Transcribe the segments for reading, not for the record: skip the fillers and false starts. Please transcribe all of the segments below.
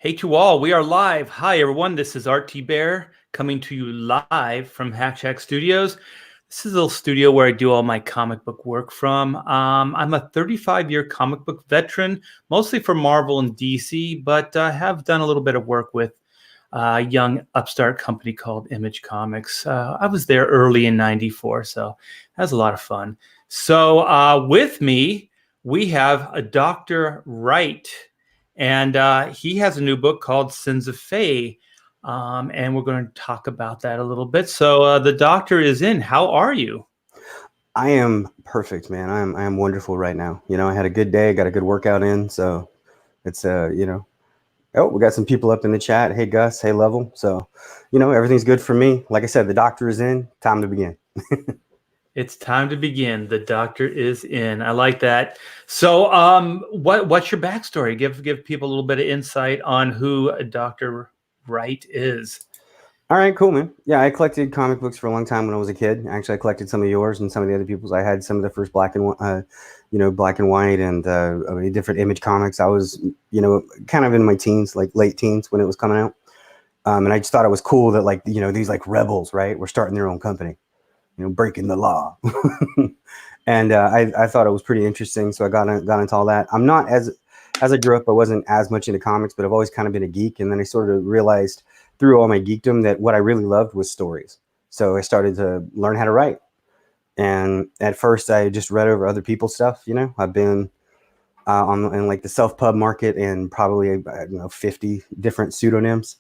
Hey to all, we are live. Hi everyone, this is Art T. Bear coming to you live from Hack Shack Studios. This is a little studio where I do all my comic book work from. I'm a 35-year comic book veteran, mostly for Marvel and DC, but I have done a little bit of work with a young upstart company called Image Comics. I was there early in '94, so that was a lot of fun. So with me, we have a Dr. Wright. And he has a new book called Sins of Fae. And we're going to talk about that a little bit. So the doctor is in. How are you? I am perfect, man. I am wonderful right now. I had a good day, got a good workout in, so it's oh, we got some people up in the chat. Hey Gus, hey Level. So, everything's good for me. Like I said, the doctor is in. Time to begin. It's time to begin. The doctor is in. I like that. So what's your backstory? Give people a little bit of insight on who Dr. Wright is. All right, cool, man. Yeah, I collected comic books for a long time when I was a kid. Actually, I collected some of yours and some of the other people's. I had some of the first black and black and white and different Image comics. I was, kind of in my teens, like late teens when it was coming out. And I just thought it was cool that these like rebels, right, were starting their own company, breaking the law. And I thought it was pretty interesting. So I got into all that. I'm not as I grew up, I wasn't as much into comics, but I've always kind of been a geek. And then I sort of realized through all my geekdom that what I really loved was stories. So I started to learn how to write. And at first I just read over other people's stuff. I've been in like the self-pub market and probably, I don't know, 50 different pseudonyms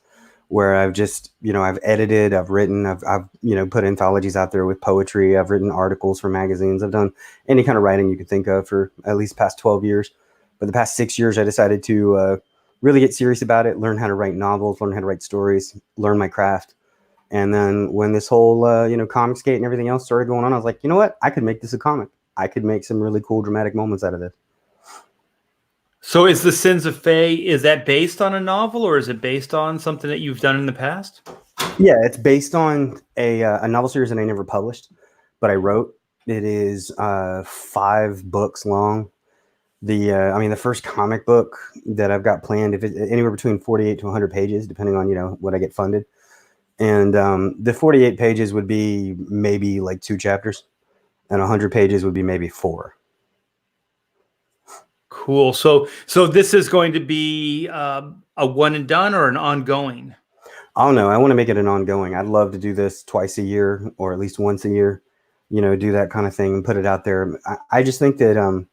where I've just, I've edited, I've written, I've put anthologies out there with poetry. I've written articles for magazines. I've done any kind of writing you could think of for at least past 12 years. But the past 6 years, I decided to really get serious about it, learn how to write novels, learn how to write stories, learn my craft. And then when this whole, Comicsgate and everything else started going on, I was like, you know what? I could make this a comic. I could make some really cool dramatic moments out of this. So is the Sins of Fae, is that based on a novel or is it based on something that you've done in the past? Yeah, it's based on a novel series that I never published, but I wrote. It is 5 books long. The first comic book that I've got planned, if it's anywhere between 48 to 100 pages, depending on what I get funded, and the 48 pages would be maybe like 2 chapters, and 100 pages would be maybe 4. Cool. So this is going to be a one and done or an ongoing? I don't know. I want to make it an ongoing. I'd love to do this twice a year or at least once a year. Do that kind of thing and put it out there. I just think that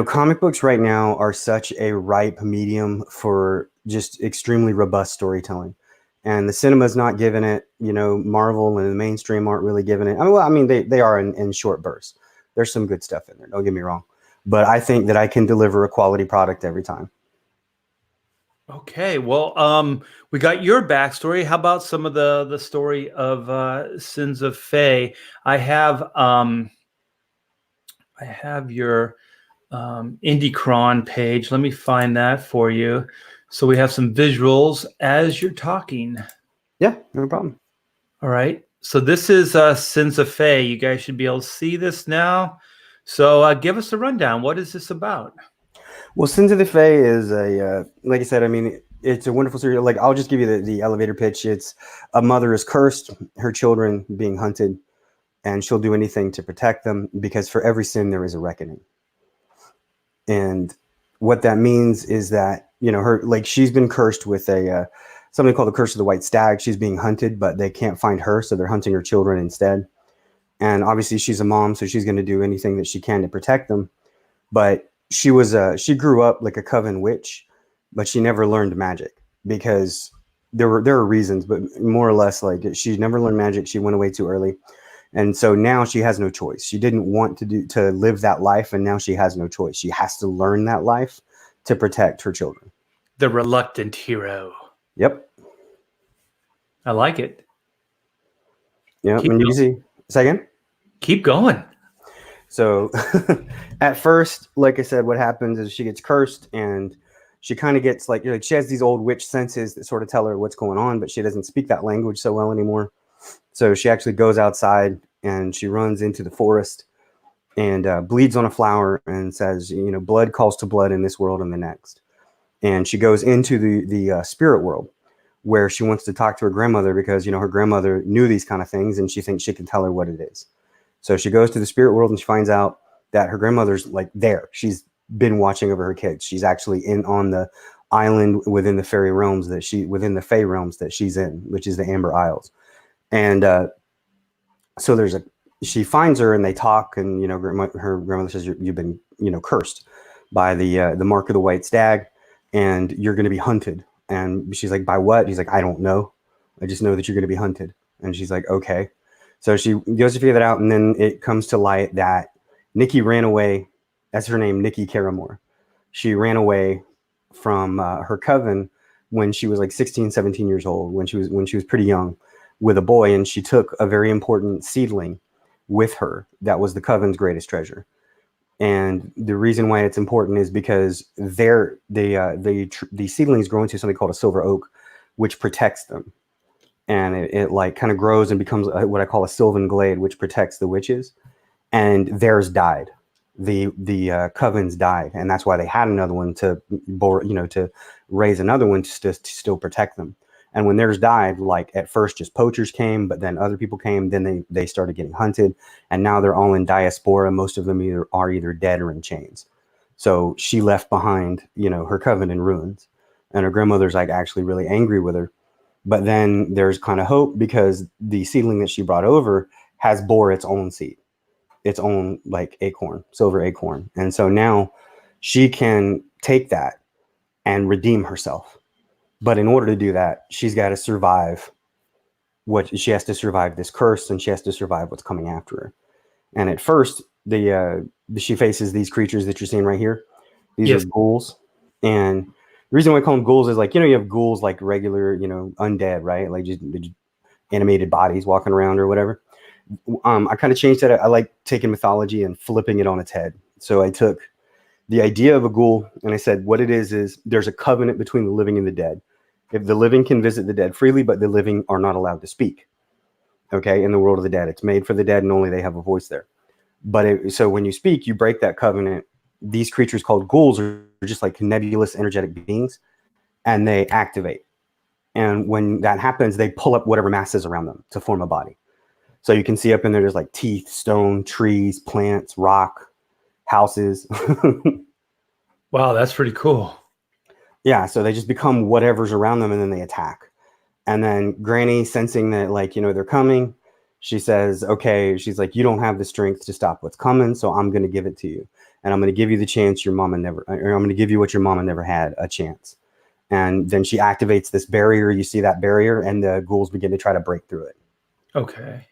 comic books right now are such a ripe medium for just extremely robust storytelling. And the cinema's not giving it, Marvel and the mainstream aren't really giving it. They are in short bursts. There's some good stuff in there, don't get me wrong. But I think that I can deliver a quality product every time. Okay. Well, we got your backstory. How about some of the story of Sins of Fae? I have your IndieCron page. Let me find that for you. So we have some visuals as you're talking. Yeah, no problem. All right. So this is Sins of Fae. You guys should be able to see this now. So give us a rundown. What is this about? Well, Sins of the Fae is like I said, it's a wonderful series. Like, I'll just give you the elevator pitch. It's a mother is cursed, her children being hunted, and she'll do anything to protect them because for every sin there is a reckoning. And what that means is that, she's been cursed with something called the Curse of the White Stag. She's being hunted, but they can't find her, so they're hunting her children instead. And obviously she's a mom, so she's going to do anything that she can to protect them. But she grew up like a coven witch, but she never learned magic because there are reasons, but more or less like she never learned magic. She went away too early. And so now she has no choice. She didn't want to live that life, and now she has no choice. She has to learn that life to protect her children. The reluctant hero. Yep. I like it. Yeah. And you see, second. Keep going. So at first, like I said, what happens is she gets cursed and she kind of gets like she has these old witch senses that sort of tell her what's going on, but she doesn't speak that language so well anymore. So she actually goes outside and she runs into the forest and bleeds on a flower and says, blood calls to blood in this world and the next. and she goes into the spirit world, where she wants to talk to her grandmother because, you know, her grandmother knew these kind of things and she thinks she can tell her what it is. So she goes to the spirit world and she finds out that her grandmother's like there. She's been watching over her kids. She's actually in on the island within the fairy realms within the Fey realms that she's in, which is the Amber Isles. And so she finds her and they talk, and, you know, her grandmother says, you've been, you know, cursed by the mark of the white stag, and you're going to be hunted. And she's like, by what? He's like, I don't know. I just know that you're going to be hunted. And she's like, okay. So she goes to figure that out. And then it comes to light that Nikki ran away. That's her name, Nikki Caramore. She ran away from her coven when she was like 16, 17 years old, when she was pretty young, with a boy. And she took a very important seedling with her. That was the coven's greatest treasure. And the reason why it's important is because the seedlings grow into something called a silver oak, which protects them. And it like kind of grows and becomes what I call a sylvan glade, which protects the witches. And theirs died. The covens died. And that's why they had another one to raise another one to still protect them. And when theirs died, like at first just poachers came, but then other people came, then they started getting hunted, and now they're all in diaspora. Most of them are either dead or in chains. So she left behind, you know, her coven in ruins, and her grandmother's like actually really angry with her. But then there's kind of hope, because the seedling that she brought over has bore its own seed, its own like acorn, silver acorn. And so now she can take that and redeem herself. But in order to do that, she's got to survive she has to survive this curse, and she has to survive what's coming after her. And at first, she faces these creatures that you're seeing right here. These are ghouls. And the reason why I call them ghouls is, like, you know, you have ghouls like regular, you know, undead, right? Like just animated bodies walking around or whatever. I kind of changed that. I like taking mythology and flipping it on its head. So I took the idea of a ghoul and I said, what it is there's a covenant between the living and the dead. If the living can visit the dead freely, but the living are not allowed to speak. Okay, in the world of the dead, it's made for the dead, and only they have a voice there. But so when you speak, you break that covenant. These creatures called ghouls are just like nebulous, energetic beings, and they activate. And when that happens, they pull up whatever mass is around them to form a body. So you can see up in there, there's like teeth, stone, trees, plants, rock, houses. Wow, that's pretty cool. Yeah, so they just become whatever's around them, and then they attack. And then Granny, sensing that, like, you know, they're coming, she says, okay, she's like, you don't have the strength to stop what's coming, so I'm going to give it to you. And I'm going to give you the chance I'm going to give you what your mama never had, a chance. And then she activates this barrier. You see that barrier, and the ghouls begin to try to break through it. Okay.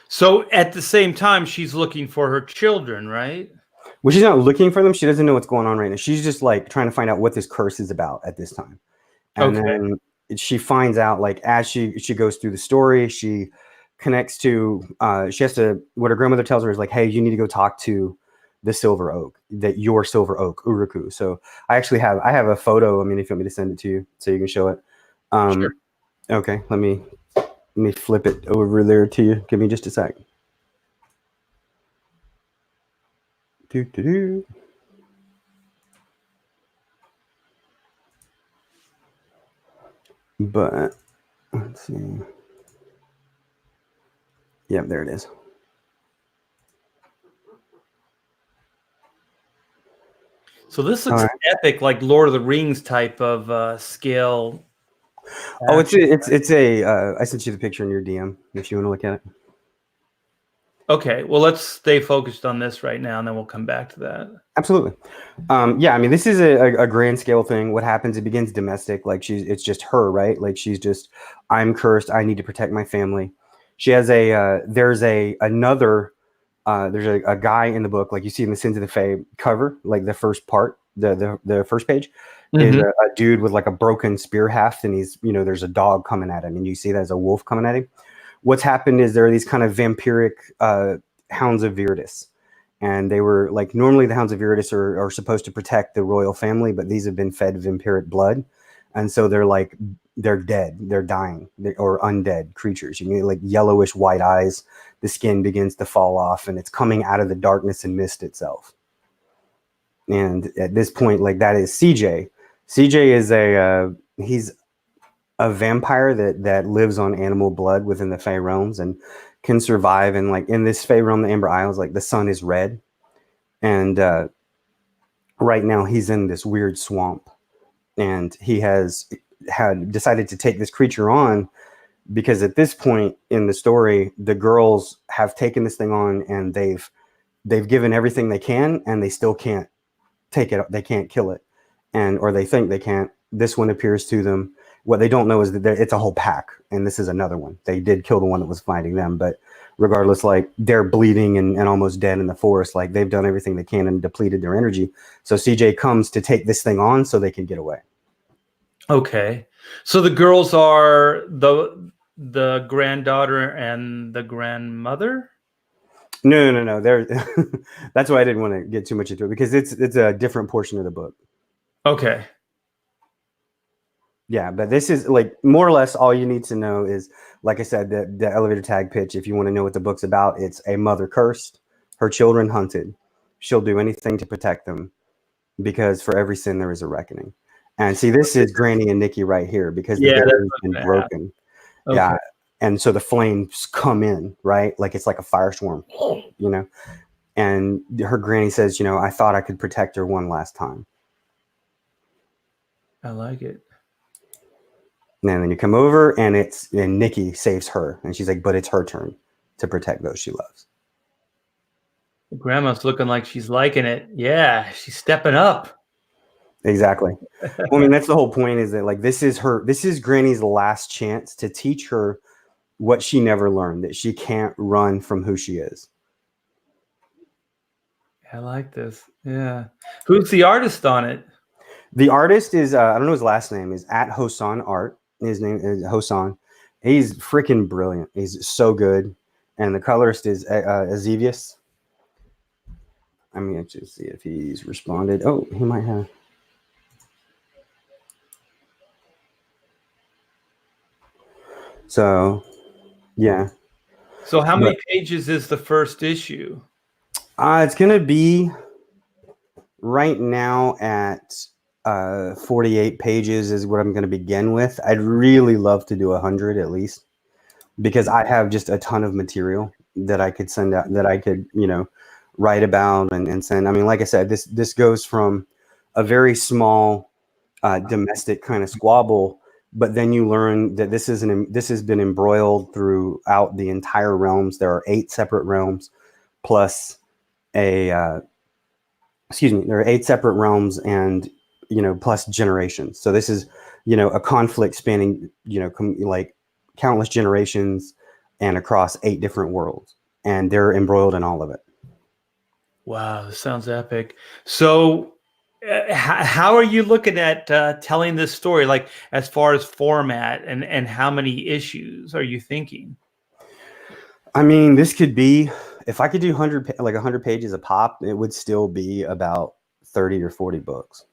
So at the same time, she's looking for her children, right? Well, she's not looking for them. She doesn't know what's going on right now. She's just like trying to find out what this curse is about at this time. And then she finds out, like, as she goes through the story, she connects to, she has to, what her grandmother tells her is like, hey, you need to go talk to the silver oak, your silver oak, Uruku. So I have a photo. I mean, if you want me to send it to you so you can show it. Sure. Okay, let me flip it over there to you. Give me just a sec. But let's see. Yeah, there it is. So this looks epic, like Lord of the Rings type of scale. Oh, it's a. I sent you the picture in your DM if you want to look at it. Okay, well, let's stay focused on this right now, and then we'll come back to that. Absolutely. Yeah, I mean, this is a grand scale thing. What happens? It begins domestic. Like it's just her, right? Like she's just, I'm cursed. I need to protect my family. She has there's a guy in the book, like you see in the Sins of the Fae cover, like the first part, the first page is a dude with like a broken spear haft, and he's, you know, there's a dog coming at him, and you see that as a wolf coming at him. What's happened is there are these kind of vampiric Hounds of Viridis. And they were like, normally the Hounds of Viridis are supposed to protect the royal family, but these have been fed vampiric blood. And so they're dead, they're dying, or undead creatures. You get like yellowish white eyes, the skin begins to fall off, and it's coming out of the darkness and mist itself. And at this point, like, that is CJ. CJ is he's a vampire that lives on animal blood within the Fey realms and can survive. And like in this Fey realm, the Amber Isles, like the sun is red, and right now he's in this weird swamp, and he had decided to take this creature on because at this point in the story, the girls have taken this thing on and they've given everything they can, and they still can't take it. They can't kill it, or they think they can't. This one appears to them. What they don't know is that it's a whole pack, and this is another one. They did kill the one that was fighting them, but regardless, like, they're bleeding and almost dead in the forest. Like, they've done everything they can and depleted their energy. So CJ comes to take this thing on so they can get away. Okay, so the girls are the granddaughter and the grandmother. No. They're that's why I didn't want to get too much into it, because it's a different portion of the book. Okay. Yeah, but this is like more or less all you need to know is, like I said, the elevator tag pitch. If you want to know what the book's about, it's a mother cursed, her children hunted. She'll do anything to protect them, because for every sin there is a reckoning. And see, this is Granny and Nikki right here, because the barrier's been broken. Okay. Yeah, and so the flames come in, right? Like it's like a firestorm, you know. And her granny says, you know, I thought I could protect her one last time. I like it. And then you come over, and Nikki saves her, and she's like, but it's her turn to protect those she loves. Grandma's looking like she's liking it. Yeah, she's stepping up. Exactly. Well, I mean, that's the whole point, is that like this is Granny's last chance to teach her what she never learned, that she can't run from who she is. I like this. Yeah. Who's the artist on it? The artist is I don't know his last name, is at Hosan Art. His name is Hosan. He's freaking brilliant. He's so good. And the colorist is Azevius. I mean, let's just see if he's responded. Oh, he might have. So, yeah. So how many pages is the first issue? It's going to be right now at 48 pages is what I'm going to begin with. I'd really love to do 100 at least, because I have just a ton of material that I could send out, that I could, you know, write about and send. I mean, like I said, this goes from a very small domestic kind of squabble, but then you learn that this has been embroiled throughout the entire realms. There are 8 separate realms, plus there are 8 separate realms, and you know, plus generations. So this is, you know, a conflict spanning, you know, like countless generations and across 8 different worlds, and they're embroiled in all of it. Wow, this sounds epic. So how are you looking at telling this story, like as far as format and how many issues are you thinking? I mean, this could be, if I could do 100 pages a pop, it would still be about 30 or 40 books.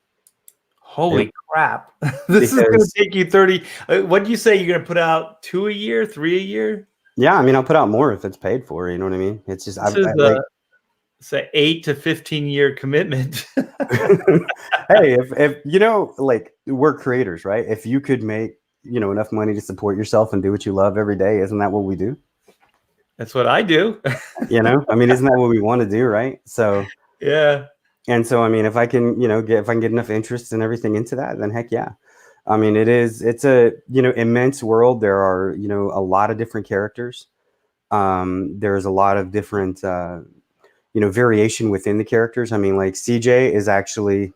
Holy crap. This is going to take you 30. What do you say? You're going to put out 2 a year, 3 a year? Yeah. I mean, I'll put out more if it's paid for, you know what I mean? It's just, it's an 8 to 15 year commitment. Hey, if you know, like, we're creators, right? If you could make, you know, enough money to support yourself and do what you love every day, isn't that what we do? That's what I do. You know, I mean, isn't that what we want to do, right? So yeah. And so, I mean, if I can, you know, get enough interest and everything into that, then heck yeah. I mean, it's a, you know, immense world. There are, you know, a lot of different characters. There's a lot of different, you know, variation within the characters. I mean, like CJ is actually,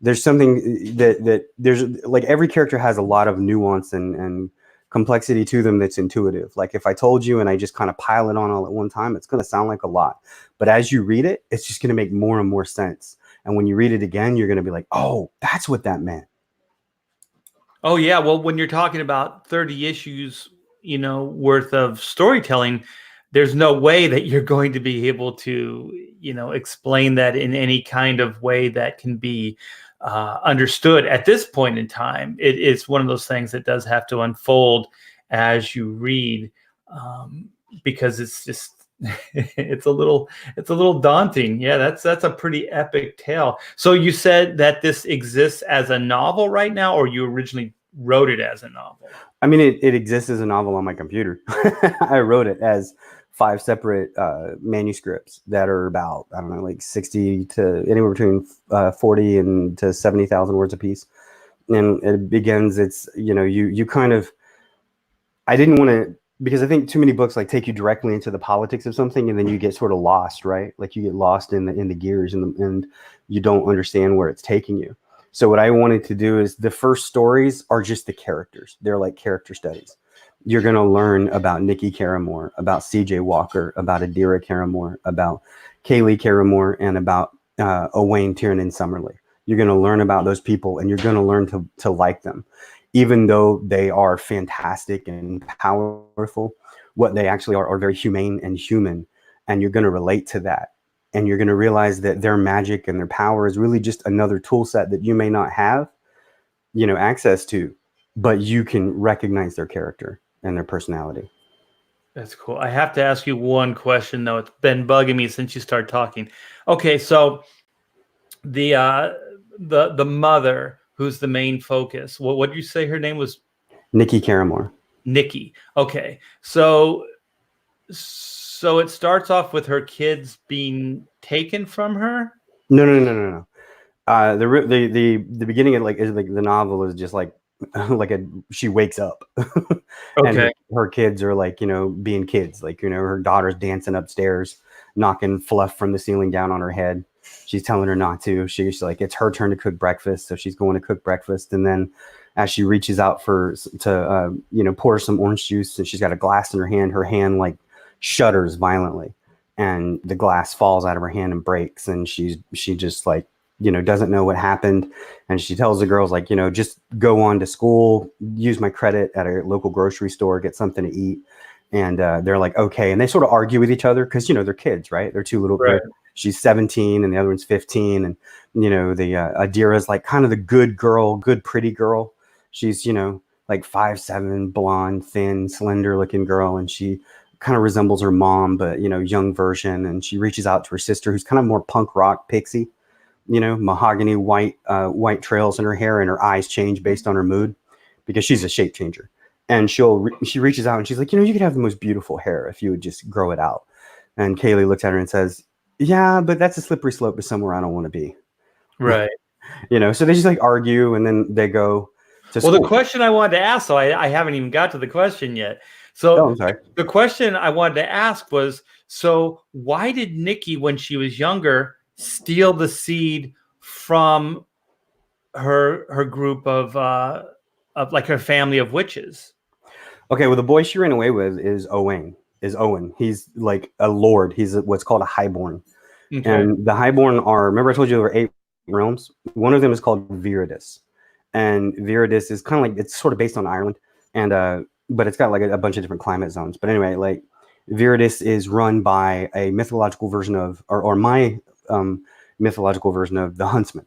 there's something that there's like every character has a lot of nuance and complexity to them that's intuitive. Like if I told you and I just kind of pile it on all at one time, it's going to sound like a lot. But as you read it, it's just going to make more and more sense. And when you read it again, you're going to be like, oh, that's what that meant. Oh, yeah. Well, when you're talking about 30 issues, you know, worth of storytelling, there's no way that you're going to be able to, you know, explain that in any kind of way that can be understood at this point in time. It's one of those things that does have to unfold as you read, because it's just, it's a little daunting. Yeah, that's a pretty epic tale. So you said that this exists as a novel right now, or you originally wrote it as a novel? I mean, it exists as a novel on my computer. I wrote it as 5 separate manuscripts that are about, I don't know, like 60 to anywhere between 40 and to 70,000 words a piece. And it begins, it's, you kind of, I didn't want to, because I think too many books like take you directly into the politics of something, and then you get sort of lost, right? Like you get lost in the gears, and you don't understand where it's taking you. So what I wanted to do is the first stories are just the characters. They're like character studies. You're going to learn about Nikki Caramore, about CJ Walker, about Adira Caramore, about Kaylee Caramore, and about Owain Tiernan Summerly. You're going to learn about those people, and you're going to learn to like them. Even though they are fantastic and powerful, what they actually are very humane and human. And you're going to relate to that. And you're going to realize that their magic and their power is really just another tool set that you may not have, access to, but you can recognize their character and their personality. That's cool. I have to ask you one question, though. It's been bugging me since you started talking. Okay, so the mother, who's the main focus. What did you say her name was? Nikki Caramore. Nikki. Okay. So it starts off with her kids being taken from her? No. The beginning of the novel is just like she wakes up. Okay. And her kids are being kids, her daughter's dancing upstairs, knocking fluff from the ceiling down on her head. She's telling her not to. She's like, it's her turn to cook breakfast. So she's going to cook breakfast. And then as she reaches out to pour some orange juice, and she's got a glass in her hand like shudders violently, and the glass falls out of her hand and breaks. And she just doesn't know what happened. And she tells the girls just go on to school, use my credit at a local grocery store, get something to eat. And they're like, okay. And they sort of argue with each other because, they're kids, right? They're two little right. She's 17 and the other one's 15. And, the Adira's like kind of the good girl, good, pretty girl. She's, like 5'7", blonde, thin, slender looking girl. And she kind of resembles her mom, but, young version. And she reaches out to her sister, who's kind of more punk rock pixie, mahogany white trails in her hair, and her eyes change based on her mood because she's a shape changer. And she reaches out and she's like, you could have the most beautiful hair if you would just grow it out. And Kaylee looks at her and says, yeah, but that's a slippery slope to somewhere I don't want to be. Right. So they just argue, and then they go to school. Well, the question I wanted to ask, so I haven't even got to the question yet. So I'm sorry. The question I wanted to ask was, so why did Nikki, when she was younger, steal the seed from her group of like her family of witches? Okay, well, the boy she ran away with is Owain. He's like a lord. He's what's called a highborn. Okay. And the highborn remember I told you there were 8 realms? One of them is called Viridis. And Viridis is kind of it's sort of based on Ireland, and but it's got a bunch of different climate zones. But anyway, Viridis is run by a mythological version of, or my mythological version of the Huntsman.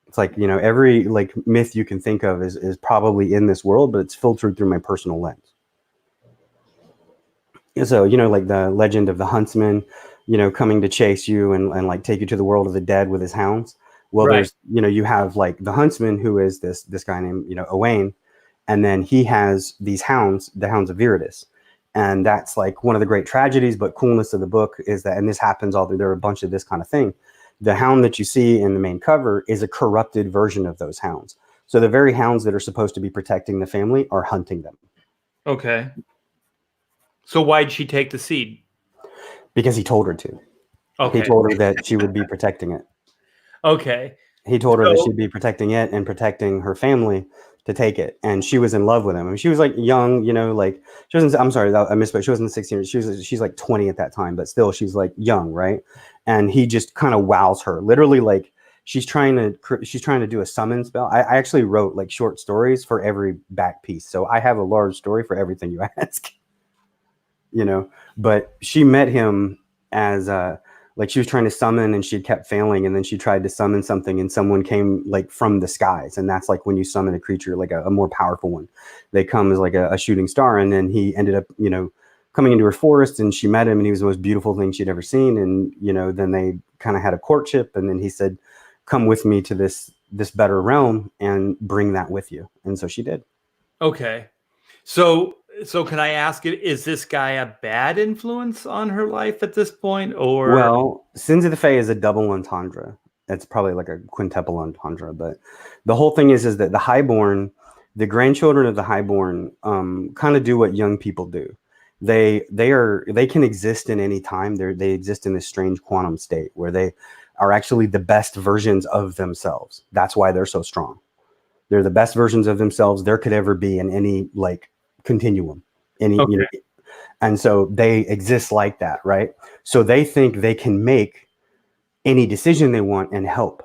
It's every myth you can think of is probably in this world, but it's filtered through my personal lens. So, the legend of the Huntsman, coming to chase you and take you to the world of the dead with his hounds. Well, right. There's, you have the Huntsman, who is this guy named, Owain. And then he has these hounds, the Hounds of Viridis. And that's one of the great tragedies, but coolness of the book is that, and this happens there are a bunch of this kind of thing. The hound that you see in the main cover is a corrupted version of those hounds. So the very hounds that are supposed to be protecting the family are hunting them. Okay. So why'd she take the seed? Because he told her to. Okay. He told her that she would be protecting it. Okay. He told her that she'd be protecting it and protecting her family to take it. And she was in love with him. I mean, she was young, she wasn't, I'm sorry, I misspoke. She wasn't 16. She's 20 at that time, but still she's young. Right. And he just kind of wows her, literally. She's trying to do a summon spell. I actually wrote short stories for every back piece. So I have a large story for everything you ask, but she met him as she was trying to summon, and she kept failing. And then she tried to summon something, and someone came from the skies. And that's when you summon a creature, a more powerful one, they come as a shooting star. And then he ended up, coming into her forest, and she met him, and he was the most beautiful thing she'd ever seen. And then they kind of had a courtship, and then he said, "Come with me to this better realm and bring that with you." And so she did. Okay. So can I ask it, is this guy a bad influence on her life at this point, or? Well, Sins of the Fae is a double entendre. It's probably like a quintuple entendre, but the whole thing is that the Highborn, the grandchildren of the Highborn, kind of do what young people do. They can exist in any time. They exist in this strange quantum state where they are actually the best versions of themselves. That's why they're so strong. They're the best versions of themselves there could ever be in any like continuum. Okay. And so they exist like that, right? So they think they can make any decision they want and help.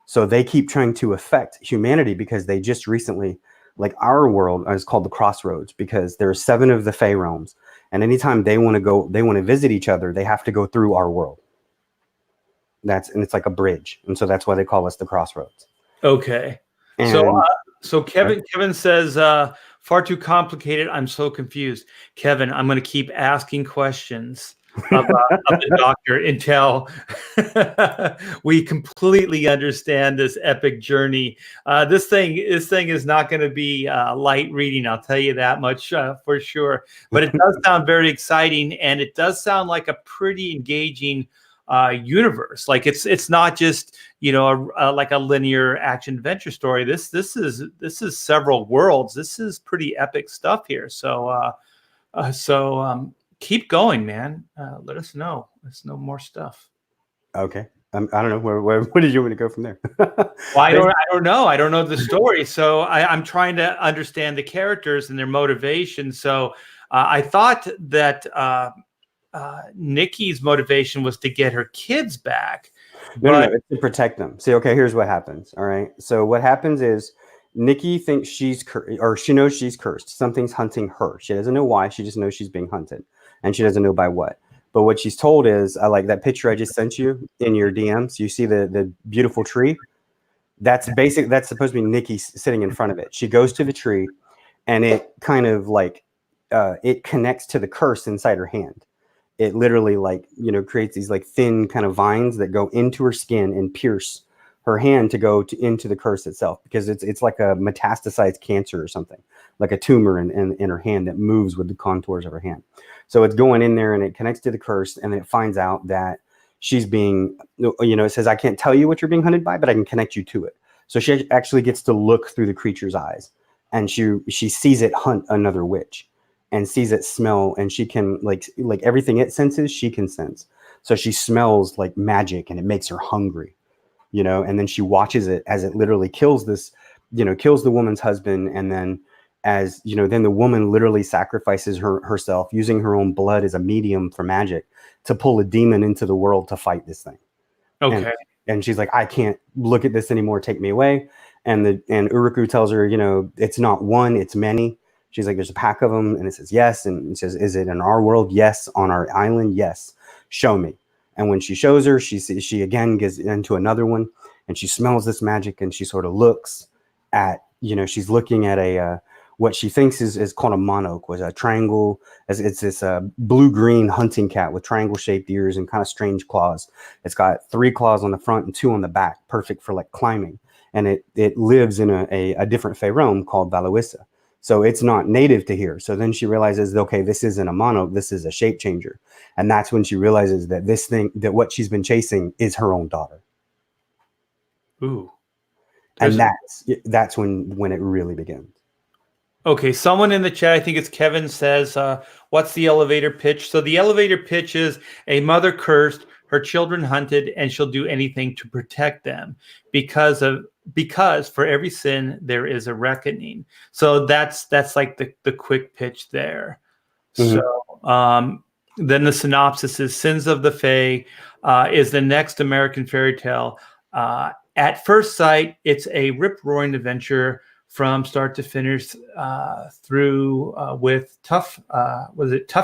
So they keep trying to affect humanity because they just recently, like our world is called the Crossroads because there are 7 of the Fae realms. And anytime they want to visit each other, they have to go through our world. And it's like a bridge. And so that's why they call us the Crossroads. Okay. And, so Kevin says, far too complicated. I'm so confused. Kevin, I'm going to keep asking questions of the doctor until we completely understand this epic journey. This thing is not going to be light reading. I'll tell you that much for sure. But it does sound very exciting, and it does sound like a pretty engaging universe. Like it's not just like a linear action adventure story. This is several worlds. This is pretty epic stuff here. So keep going, man. Let us know. Let's know more stuff. Okay. I don't know where did you want to go from there? Well, I don't know. I don't know the story. So I'm trying to understand the characters and their motivation. So I thought that Nikki's motivation was to get her kids back. No, it's to protect them. See, okay, here's what happens. All right. So what happens is Nikki thinks she's or she knows she's cursed. Something's hunting her. She doesn't know why. She just knows she's being hunted, and she doesn't know by what. But what she's told is, I like that picture I just sent you in your DMs. You see the beautiful tree. That's supposed to be Nikki sitting in front of it. She goes to the tree, and it kind of like it connects to the curse inside her hand. It literally creates these like thin kind of vines that go into her skin and pierce her hand to go into the curse itself, because it's like a metastasized cancer or something, like a tumor in her hand that moves with the contours of her hand. So it's going in there and it connects to the curse, and then it finds out that she's being, it says, I can't tell you what you're being hunted by, but I can connect you to it. So she actually gets to look through the creature's eyes, and she sees it hunt another witch, and sees it smell, and she can like everything it senses, she can sense. So she smells like magic, and it makes her hungry, and then she watches it as it literally kills the woman's husband. And then then the woman literally sacrifices herself, using her own blood as a medium for magic to pull a demon into the world to fight this thing. Okay. And she's like, I can't look at this anymore. Take me away. And Uruku tells her, it's not one, it's many. She's like, there's a pack of them. And it says, yes. And it says, is it in our world? Yes. On our island? Yes. Show me. And when she shows her, she again gets into another one, and she smells this magic, and she sort of looks at, she's looking at what she thinks is called a monarch, was a triangle. It's this blue-green hunting cat with triangle-shaped ears and kind of strange claws. It's got 3 claws on the front and 2 on the back, perfect for like climbing. And it lives in a different Fae realm called Valuissa. So it's not native to here. So then she realizes, okay, this isn't a monarch, this is a shape changer. And that's when she realizes that that what she's been chasing is her own daughter. Ooh. And that's when it really begins. Okay, someone in the chat, I think it's Kevin, says, what's the elevator pitch? So the elevator pitch is a mother cursed, her children hunted, and she'll do anything to protect them because for every sin there is a reckoning. So that's like the quick pitch there. Mm-hmm. So then the synopsis is Sins of the Fae is the next American fairy tale. At first sight, it's a rip-roaring adventure from start to finish through with tough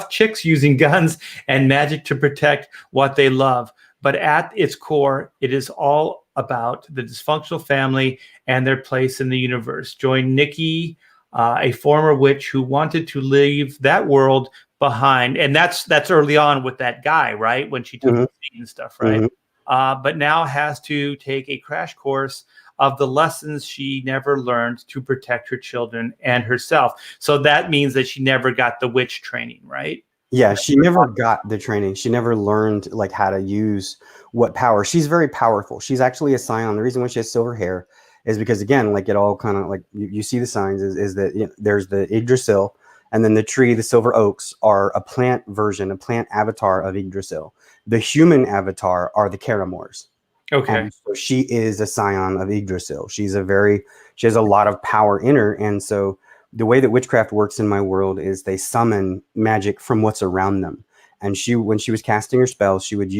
chicks using guns and magic to protect what they love. But at its core, it is all about the dysfunctional family and their place in the universe. Join Nikki, a former witch who wanted to leave that world behind, and that's early on with that guy, right? When she took Mhm. the seed and stuff, right? Mhm. But now has to take a crash course of the lessons she never learned to protect her children and herself. So that means that she never got the witch training, right? Yeah, she never got the training. She never learned like how to use what power. She's very powerful. She's actually a scion. The reason why she has silver hair is because again, like it all kind of like you see the signs is that there's the Yggdrasil, and then the tree, the silver oaks, are a plant version, a plant avatar of Yggdrasil. The human avatar are the Karamors. Okay. And so she is a scion of Yggdrasil. She has a lot of power in her. And so the way that witchcraft works in my world is they summon magic from what's around them. And when she was casting her spells, she would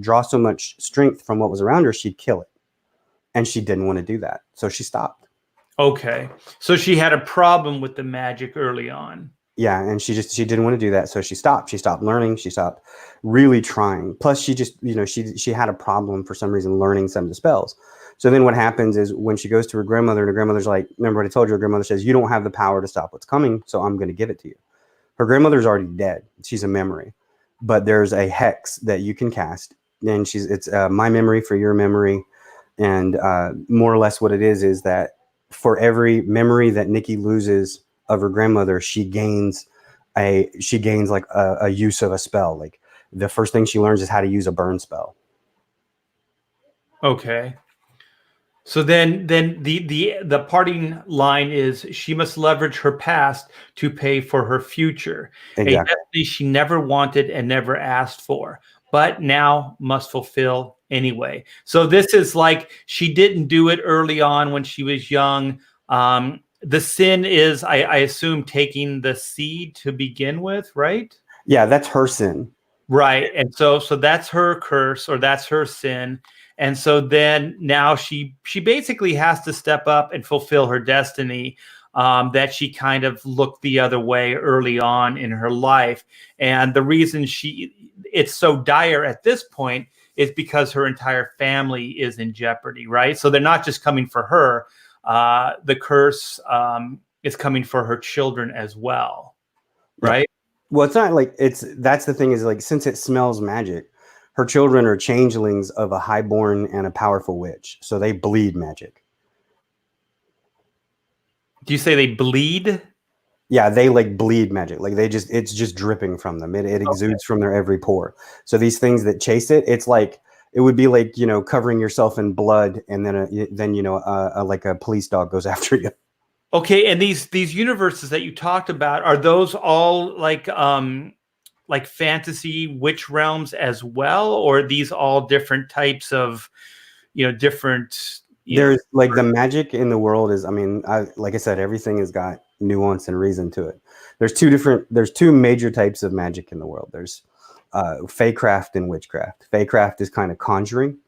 draw so much strength from what was around her, she'd kill it. And she didn't want to do that. So she stopped. Okay. So she had a problem with the magic early on. Yeah, and she didn't want to do that, so she stopped. She stopped learning. She stopped really trying. Plus, she just she had a problem for some reason learning some of the spells. So then what happens is when she goes to her grandmother, and her grandmother's like, "Remember what I told you?" Her grandmother says, "You don't have the power to stop what's coming, so I'm going to give it to you." Her grandmother's already dead. She's a memory, but there's a hex that you can cast, and it's my memory for your memory, and more or less what it is that for every memory that Nikki loses of her grandmother, she gains like a use of a spell. Like the first thing she learns is how to use a burn spell. Okay. So then the parting line is she must leverage her past to pay for her future. A Exactly. destiny she never wanted and never asked for, but now must fulfill anyway. So this is like she didn't do it early on when she was young. The sin is, I assume, taking the seed to begin with, right? Yeah, that's her sin. Right. And so that's her curse, or that's her sin. And so then now she basically has to step up and fulfill her destiny, that she kind of looked the other way early on in her life. And the reason it's so dire at this point is because her entire family is in jeopardy, right? So they're not just coming for her. The curse is coming for her children as well, Yeah. right? Well, it's not like that's the thing is like since it smells magic, her children are changelings of a highborn and a powerful witch, so they bleed magic. Do you say they bleed? Yeah, they like bleed magic. Like it's just dripping from them. It exudes from their every pore. So these things that chase it, it's like it would be like covering yourself in blood, and then like a police dog goes after you. Okay, and these universes that you talked about, are those all like fantasy witch realms as well, or are these all different types of different There's like the magic in the world is, I mean, like I said, everything has got nuance and reason to it. There's two major types of magic in the world. There's Feycraft and witchcraft. Feycraft is kind of conjuring,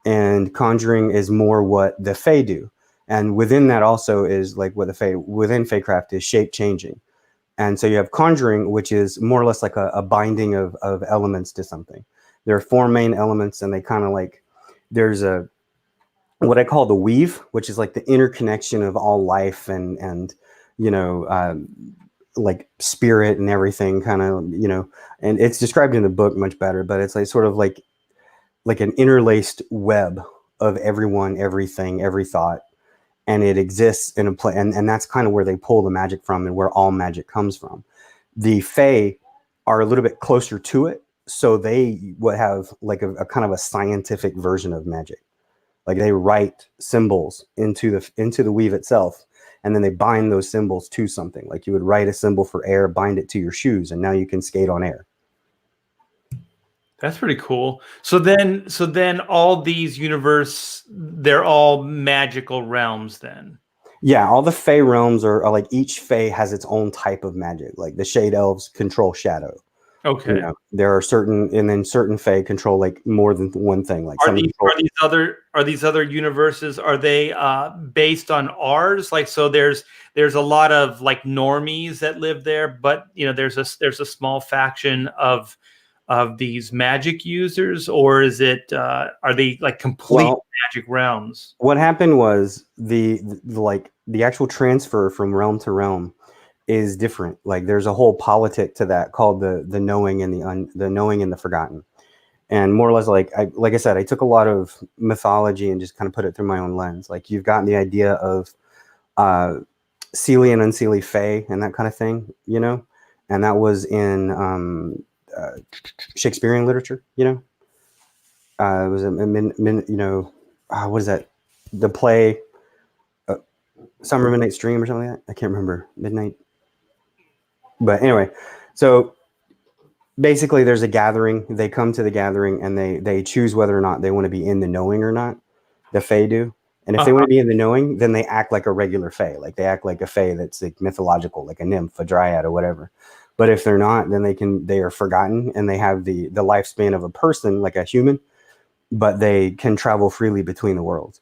and conjuring is more what the Fey do. And within that also is like what within Feycraft is shape changing. And so you have conjuring, which is more or less like a binding of elements to something. There are four main elements, and they kind of like, there's what I call the weave, which is like the interconnection of all life and like spirit and everything kind of, and it's described in the book much better, but it's like sort of like an interlaced web of everyone, everything, every thought. And it exists in a place, and that's kind of where they pull the magic from and where all magic comes from. The Fae are a little bit closer to it, so they would have like a kind of a scientific version of magic. Like they write symbols into the weave itself, and then they bind those symbols to something. Like you would write a symbol for air, bind it to your shoes, and now you can skate on air. That's pretty cool. So then all these they're all magical realms then. Yeah, all the Fey realms are like each Fey has its own type of magic. Like the Shade Elves control shadow. Okay. There are certain Fey control like more than one thing. Like Are these other universes, are they based on ours? Like, so there's a lot of like normies that live there, but there's a small faction of these magic users, or is it are they like complete magic realms? What happened was the actual transfer from realm to realm is different. Like there's a whole politic to that called the knowing and the knowing and the forgotten. And more or less, like I said, I took a lot of mythology and just kind of put it through my own lens. Like you've got the idea of Seelie and Unseelie Fae and that kind of thing, you know, and that was in Shakespearean literature, you know. It was what is that? The play, Summer Midnight Stream or something like that. I can't remember. Midnight. But anyway, so basically there's a gathering. They come to the gathering and they choose whether or not they want to be in the knowing or not. The Fae do. And if they want to be in the knowing, then they act like a regular Fae. Like they act like a Fae that's like mythological, like a nymph, a dryad, or whatever. But if they're not, then they are forgotten and they have the lifespan of a person, like a human, but they can travel freely between the worlds.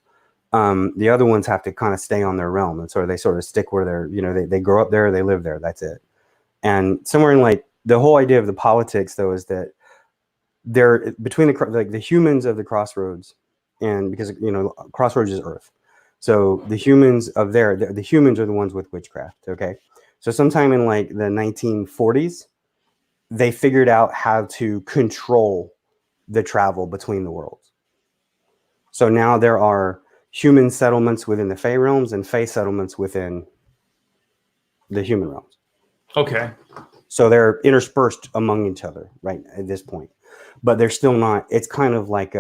The other ones have to kind of stay on their realm, and so they sort of stick where they're, you know, they grow up there, they live there, that's it. And somewhere in like the whole idea of the politics, though, is that they're between the humans of the crossroads, and because, you know, crossroads is Earth, so the humans of there, the humans are the ones with witchcraft. Okay, so sometime in like the 1940s, they figured out how to control the travel between the worlds. So now there are human settlements within the Fae realms and Fae settlements within the human realms. Okay. So they're interspersed among each other right at this point, but they're still not. It's kind of like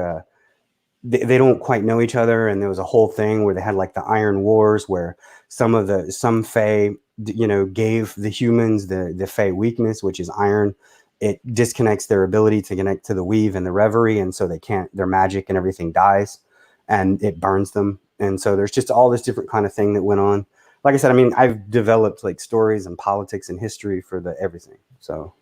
they don't quite know each other. And there was a whole thing where they had like the Iron Wars, where some Fae, you know, gave the humans the Fae weakness, which is iron. It disconnects their ability to connect to the weave and the reverie, and so their magic and everything dies, and it burns them. And so there's just all this different kind of thing that went on. Like I said, I mean, I've developed like stories and politics and history for the everything. So,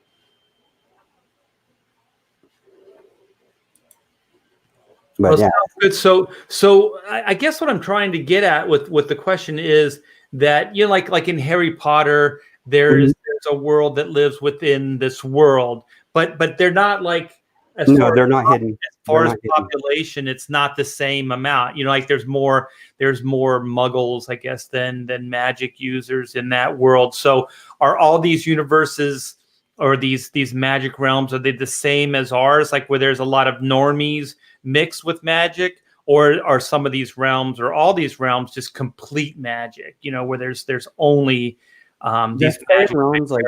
but yeah, good. So I guess what I'm trying to get at with the question is that, you know, like in Harry Potter, there's a world that lives within this world, but they're not like they're not hidden. As far as population, it's not the same amount. You know, like there's more muggles, I guess, than magic users in that world. So are all these universes or these magic realms, are they the same as ours? Like where there's a lot of normies mixed with magic, or are some of these realms or all these realms just complete magic? You know, where there's only these magic realms, like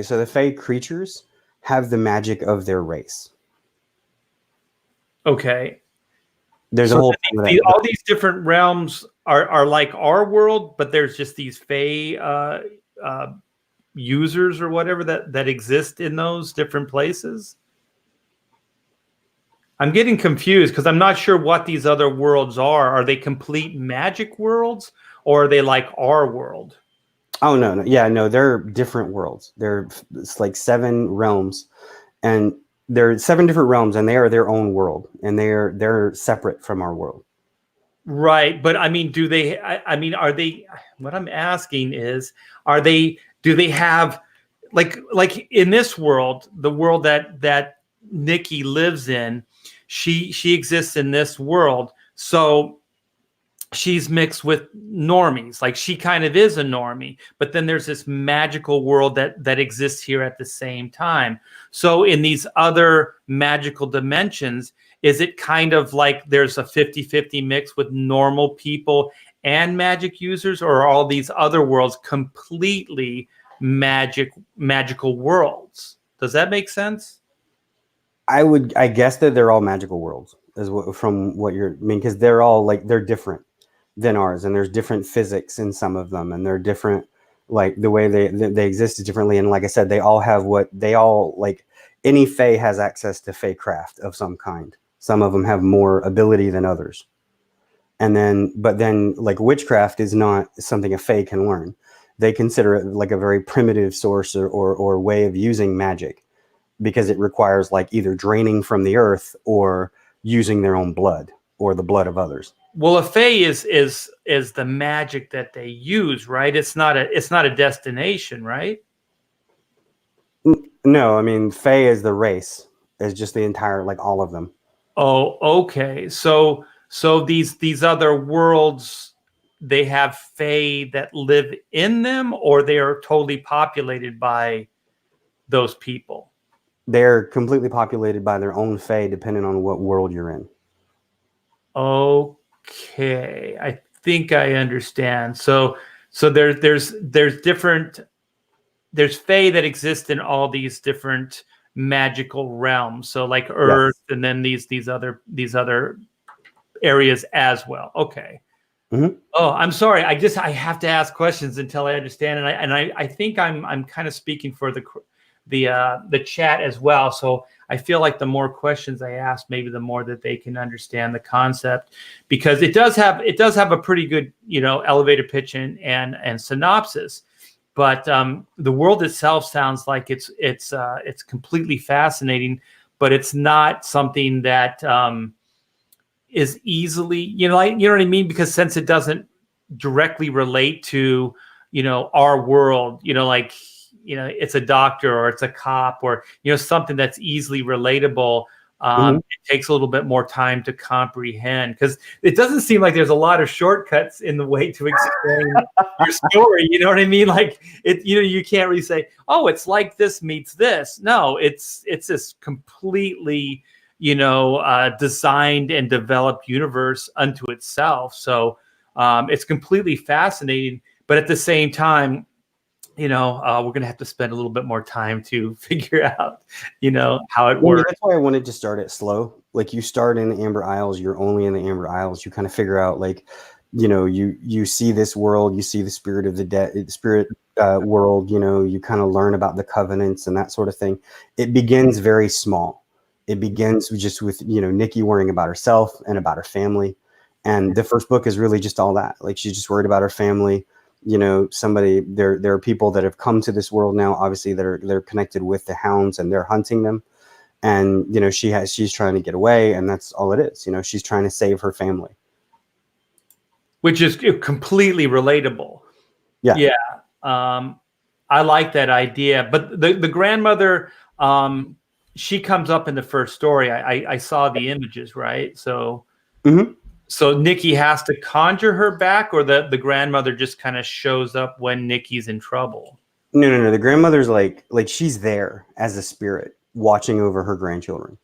so the Fae creatures have the magic of their race. Okay. There's a whole thing all these different realms are like our world, but there's just these Fae users or whatever that exist in those different places. I'm getting confused because I'm not sure what these other worlds are. Are they complete magic worlds, or are they like our world? Oh, no. Yeah, no, they're different worlds. It's like 7 realms, and there are 7 different realms, and they are their own world, and they're separate from our world. Right. But I mean, are they, what I'm asking is, do they have like in this world, the world that Nikki lives in, she exists in this world. So she's mixed with normies. Like she kind of is a normie, but then there's this magical world that exists here at the same time. So in these other magical dimensions, is it kind of like there's a 50-50 mix with normal people and magic users, or are all these other worlds completely magical worlds? Does that make sense? I guess that they're all magical worlds, from what you're, I mean, because they're all like, they're different than ours, and there's different physics in some of them, and they're different, like the way they exist is differently. And like I said, they all have like any Fae has access to Fae craft of some kind. Some of them have more ability than others. But then like witchcraft is not something a Fae can learn. They consider it like a very primitive source or way of using magic, because it requires like either draining from the earth or using their own blood or the blood of others. Well, a Fae is the magic that they use, right? It's not a destination, right? No, I mean, Fae is the race, is just the entire, like all of them. Oh, okay. So these other worlds they have fae that live in them, or they are totally populated by those people? They're completely populated by their own fae, depending on what world you're in. Okay, I think I understand. So there's different, there's fae that exist in all these different magical realms. So like Earth, Yes. and then these other areas as well. Okay. Mhm. Oh, I'm sorry. I have to ask questions until I understand, and I think I'm kind of speaking for the chat as well. So I feel like the more questions I ask, maybe the more that they can understand the concept, because it does have a pretty good, elevator pitch and synopsis. But the world itself sounds like it's completely fascinating, but it's not something that is easily, you know what I mean? Because since it doesn't directly relate to, our world, like, it's a doctor or it's a cop or, something that's easily relatable. Mhm. It takes a little bit more time to comprehend, because it doesn't seem like there's a lot of shortcuts in the way to explain your story. You know what I mean? Like it, you can't really say, oh, it's like this meets this. No, it's this completely, designed and developed universe unto itself. So it's completely fascinating, but at the same time, we're going to have to spend a little bit more time to figure out, how it Well, I mean, works. that's why I wanted to start it slow. Like you start in the Amber Isles, you're only in the Amber Isles. You kind of figure out, like, you see this world, you see the spirit of the dead, spirit world. You kind of learn about the covenants and that sort of thing. It begins very small. It begins just with Nikki worrying about herself and about her family, and the first book is really just all that. Like she's just worried about her family. There are people that have come to this world now, obviously they're connected with the hounds and they're hunting them, and she's trying to get away, and that's all it is. She's trying to save her family, Which is completely relatable. yeah. I like that idea, but the grandmother, she comes up in the first story. I saw the images, right? So Mm-hmm. so Nikki has to conjure her back, or the grandmother just kind of shows up when Nikki's in trouble? No. The grandmother's like she's there as a spirit watching over her grandchildren.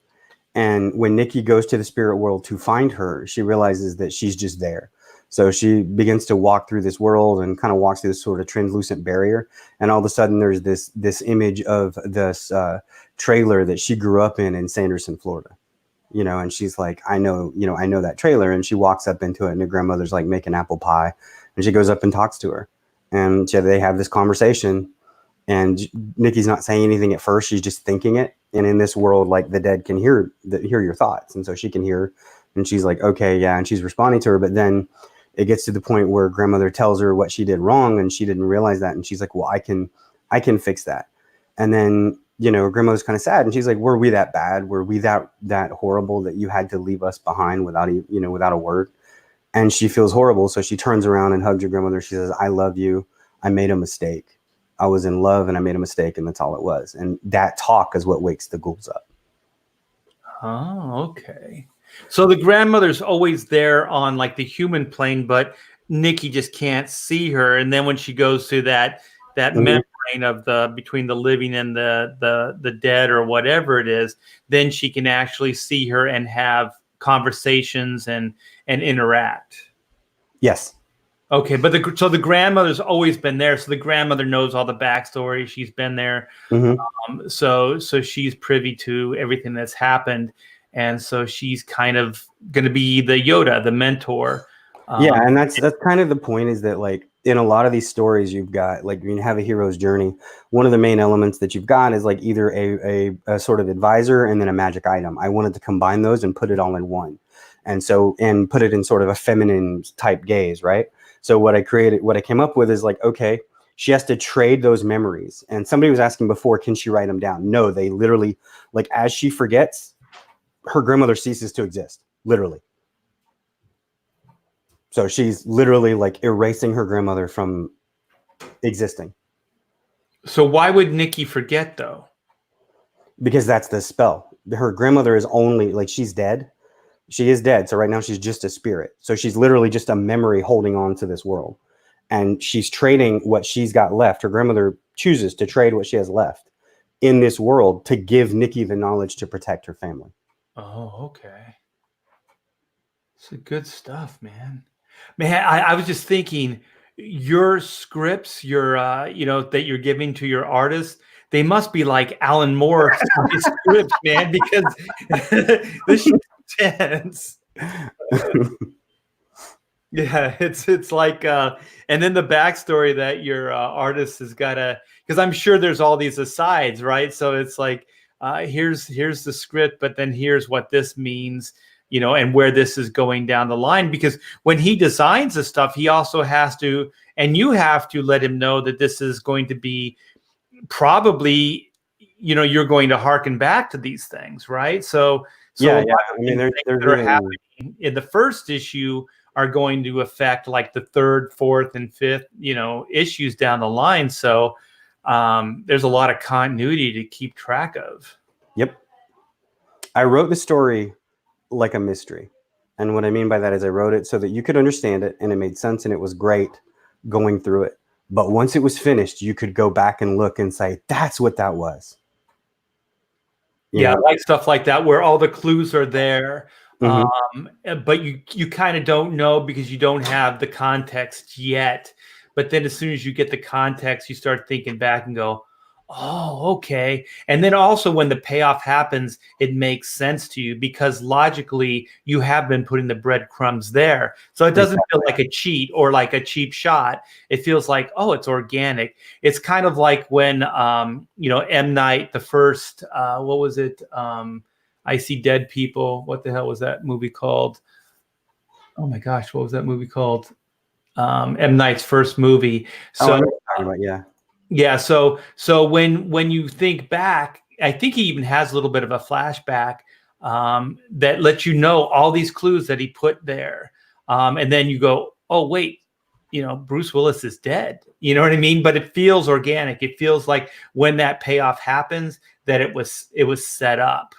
And when Nikki goes to the spirit world to find her, she realizes that she's just there. So she begins to walk through this world and kind of walks through this sort of translucent barrier. And all of a sudden, there's this image of this trailer that she grew up in Sanderson, Florida. And she's like, I know that trailer. And she walks up into it, and the grandmother's like making apple pie, and she goes up and talks to her, and they have this conversation. And Nikki's not saying anything at first; she's just thinking it. And in this world, like the dead can hear your thoughts, and so she can hear. And she's like, okay, yeah, and she's responding to her. But then it gets to the point where grandmother tells her what she did wrong, and she didn't realize that. And she's like, well, I can fix that. And then grandmother's kind of sad, and she's like, were we that bad? Were we that horrible that you had to leave us behind without a word? And she feels horrible, so she turns around and hugs her grandmother. She says, I love you. I made a mistake. I was in love and I made a mistake, and that's all it was. And that talk is what wakes the ghouls up. Oh, okay. So the grandmother's always there on like the human plane, but Nikki just can't see her. And then when she goes to that membrane of the between the living and the dead, or whatever it is, then she can actually see her and have conversations and interact. Yes. Okay, but the grandmother's always been there, so the grandmother knows all the backstory. She's been there, so she's privy to everything that's happened, and so she's kind of going to be the Yoda, the mentor. Yeah, and that's kind of the point, is that like in a lot of these stories, you've got, like, when you have a hero's journey, one of the main elements that you've got is like either a sort of advisor and then a magic item. I wanted to combine those and put it all in one, and put it in sort of a feminine type gaze, right? So what I came up with is like, okay, she has to trade those memories. And somebody was asking before, can she write them down? No, they literally, like, as she forgets, her grandmother ceases to exist, literally. So she's literally like erasing her grandmother from existing. So why would Nikki forget, though? Because that's the spell. Her grandmother is only, like, she's dead. She is dead. So right now she's just a spirit. So she's literally just a memory holding on to this world. And she's trading what she's got left. Her grandmother chooses to trade what she has left in this world to give Nikki the knowledge to protect her family. Oh, okay. It's good stuff, man. Man, I was just thinking, your scripts, your you know, that you're giving to your artists, they must be like Alan Moore scripts, man, because this shit's intense. Yeah, it's like and then the backstory that your artist has got to, because I'm sure there's all these asides, right? So it's like here's the script, but then here's what this means, you know, and where this is going down the line. Because when he designs the stuff, he also has to, and you have to let him know that this is going to be probably, you know, you're going to harken back to these things, right? So yeah. I mean, they're that are happening in the first issue are going to affect like the third, fourth, and fifth, you know, issues down the line. So there's a lot of continuity to keep track of. Yep. I wrote the story like a mystery. And what I mean by that is I wrote it so that you could understand it and it made sense and it was great going through it. But once it was finished, you could go back and look and say, that's what that was. Yeah, I like stuff like that where all the clues are there. But you kind of don't know because you don't have the context yet. But then as soon as you get the context, you start thinking back and go, oh, okay. And then also when the payoff happens, it makes sense to you because logically you have been putting the breadcrumbs there. So it doesn't feel like a cheat or like a cheap shot. It feels like, oh, it's organic. It's kind of like when, you know, M. Night, the first, what was it? I See Dead People. What the hell was that movie called? Oh my gosh, what was that movie called? M. Night's first movie. So, yeah. Yeah, so when you think back, I think he even has a little bit of a flashback that lets you know all these clues that he put there, and then you go, "Oh wait, you know, Bruce Willis is dead." You know what I mean? But it feels organic. It feels like when that payoff happens, that it was set up.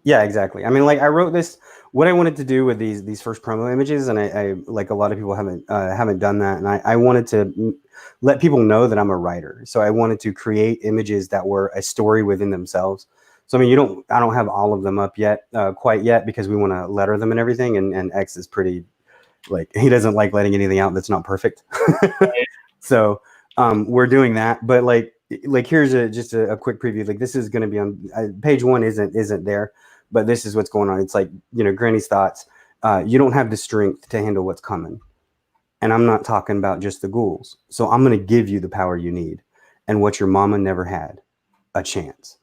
Yeah, exactly. I mean, like I wrote this. What I wanted to do with these first promo images, and I like a lot of people haven't done that, and I wanted to let people know that I'm a writer. So I wanted to create images that were a story within themselves. So I mean, I don't have all of them up yet, quite yet, because we want to letter them and everything. And X is pretty, like, he doesn't like letting anything out that's not perfect. So we're doing that, but like here's just a quick preview. Like this is going to be on page 1. Isn't there? But this is what's going on. It's like, you know, Granny's thoughts. You don't have the strength to handle what's coming. And I'm not talking about just the ghouls. So I'm going to give you the power you need. And what your mama never had, a chance.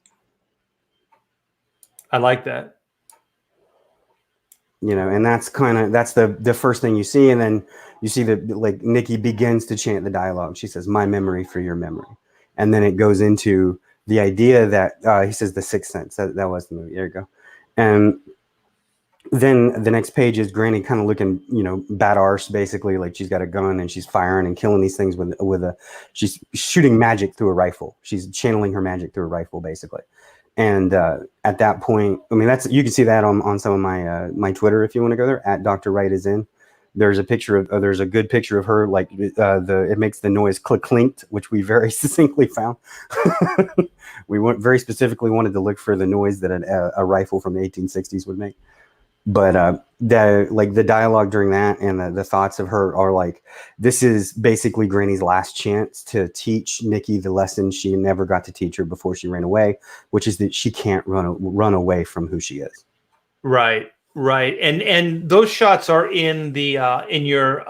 I like that. You know, and that's the first thing you see. And then you see that like Nikki begins to chant the dialogue. She says, my memory for your memory. And then it goes into the idea that he says the sixth sense. That was the movie. There you go. And then the next page is Granny kind of looking, you know, bad arse, basically, like she's got a gun and she's firing and killing these things she's shooting magic through a rifle. She's channeling her magic through a rifle, basically. And at that point, I mean, you can see that on some of my Twitter if you want to go there. At Dr. Wright is in. There's a picture of there's a good picture of her, like it makes the noise click clinked, which we very succinctly found. We very specifically wanted to look for the noise that a rifle from the 1860s would make. But the dialogue during that and the thoughts of her are like, this is basically Granny's last chance to teach Nikki the lesson she never got to teach her before she ran away, which is that she can't run away from who she is. Right. And those shots are in the in your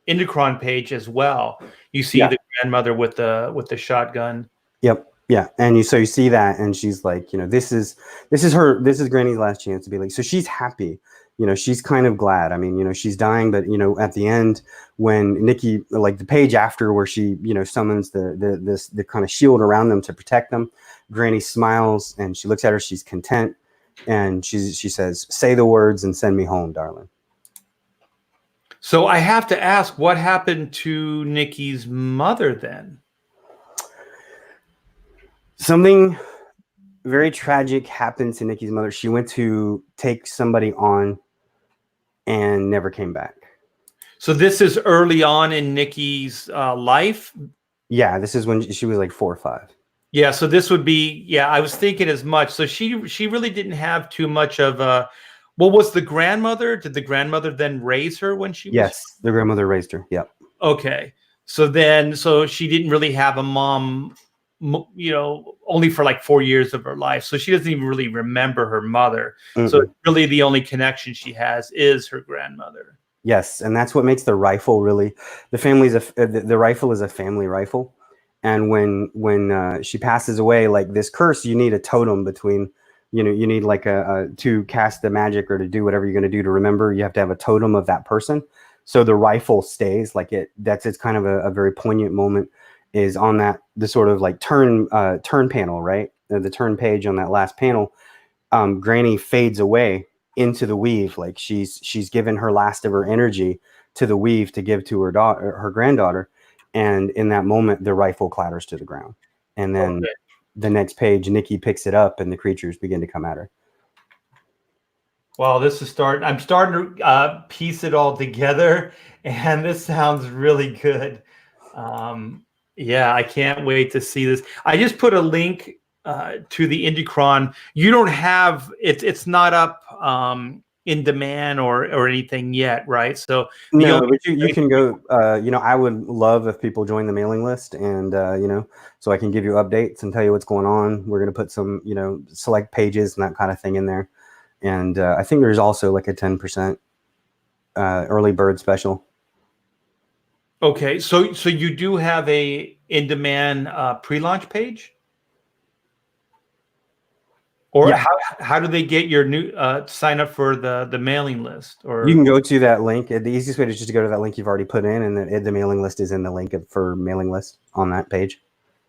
Indicron page as well. You see the grandmother with the shotgun. Yep. Yeah. And so you see that, and she's like, you know, this is Granny's last chance to be like, so she's happy, you know, she's kind of glad. I mean, you know, she's dying, but you know, at the end when Nikki, like the page after where she, you know, summons the kind of shield around them to protect them, Granny smiles and she looks at her, she's content, and she says, say the words and send me home, darling. So I have to ask, what happened to Nikki's mother then? Something very tragic happened to Nikki's mother. She went to take somebody on and never came back. So this is early on in Nikki's life. Yeah, this is when she was like 4 or 5. Yeah, so this would be, yeah, I was thinking as much. So she really didn't have too much of a, what was the grandmother? Did the grandmother then raise her when she was? Yes, the grandmother raised her. Yep. Okay. So she didn't really have a mom, only for like 4 years of her life. So she doesn't even really remember her mother. Mm-mm. So really the only connection she has is her grandmother. Yes, and that's what makes the rifle really. The rifle is a family rifle, and when she passes away, like this curse, you need a totem between. You need like a to cast the magic or to do whatever you're going to do to remember. You have to have a totem of that person. So the rifle stays like it. It's kind of a very poignant moment. Is on the sort of like turn panel, right? The turn page on that last panel. Granny fades away into the weave, like she's given her last of her energy to the weave to give to her granddaughter, and in that moment the rifle clatters to the ground, and then the next page Nikki picks it up and the creatures begin to come at her. Well, I'm starting to piece it all together, and this sounds really good. Yeah, I can't wait to see this. I just put a link to the Indicron. You don't have it's not up in demand or anything yet, right? So no, but you can go. I would love if people join the mailing list, and so I can give you updates and tell you what's going on. We're going to put some select pages and that kind of thing in there, and I think there's also like a 10% early bird special. Okay, so you do have a in-demand pre-launch page, or yeah. how do they get your new sign up for the mailing list? Or you can go to that link. The easiest way is just to go to that link you've already put in, and the mailing list is in the link for mailing list on that page.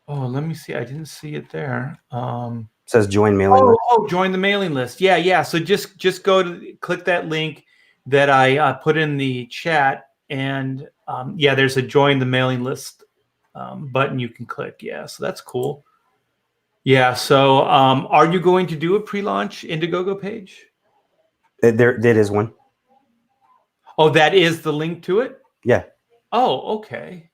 Oh, let me see. I didn't see it there. It says join mailing list. Oh, join the mailing list. Yeah. So just go to click that link that I put in the chat. And there's a join the mailing list button you can click. Yeah, so that's cool. Yeah, so are you going to do a pre-launch Indiegogo page? There is one. Oh, that is the link to it? Yeah. Oh, okay.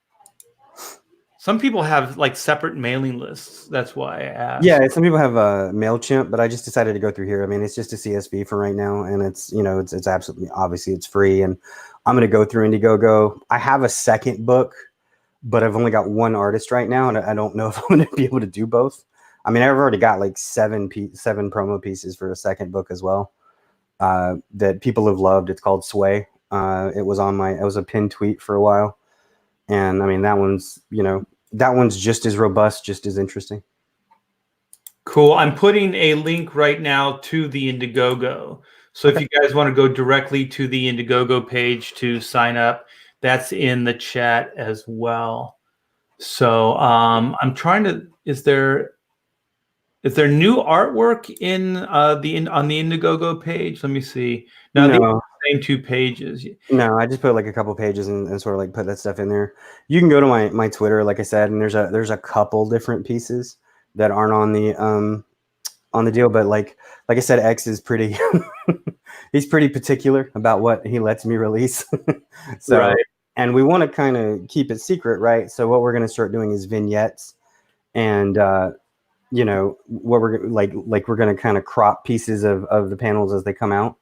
Some people have like separate mailing lists. That's why I asked. Yeah, some people have MailChimp, but I just decided to go through here. I mean, it's just a CSV for right now, and it's it's absolutely, obviously it's free, and I'm going to go through Indiegogo. I have a second book, but I've only got one artist right now, and I don't know if I'm going to be able to do both. I mean, I've already got like seven promo pieces for a second book as well that people have loved. It's called Sway. It was a pinned tweet for a while, and I mean that one's just as robust, just as interesting. Cool. I'm putting a link right now to the Indiegogo. So if you guys want to go directly to the Indiegogo page to sign up, that's in the chat as well. So I'm trying to. Is there new artwork on the Indiegogo page? Let me see. No, the same 2 pages. No, I just put like a couple pages and sort of like put that stuff in there. You can go to my Twitter, like I said, and there's a couple different pieces that aren't on the deal, but like I said, X is pretty he's pretty particular about what he lets me release. So right. And we want to kind of keep it secret, right? So what we're going to start doing is vignettes, and what we're we're going to kind of crop pieces of the panels as they come out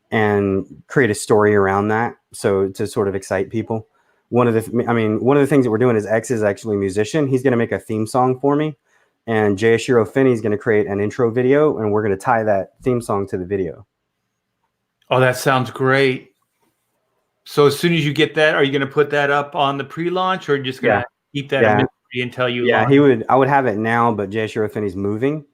and create a story around that, so to sort of excite people. One of the things that we're doing is X is actually a musician. He's going to make a theme song for me, and Jayashiro Finney is going to create an intro video, and we're going to tie that theme song to the video. Oh, that sounds great. So as soon as you get that, are you going to put that up on the pre-launch, or just going to keep that a mystery until you launch? I would have it now, but Jayashiro Finney's moving,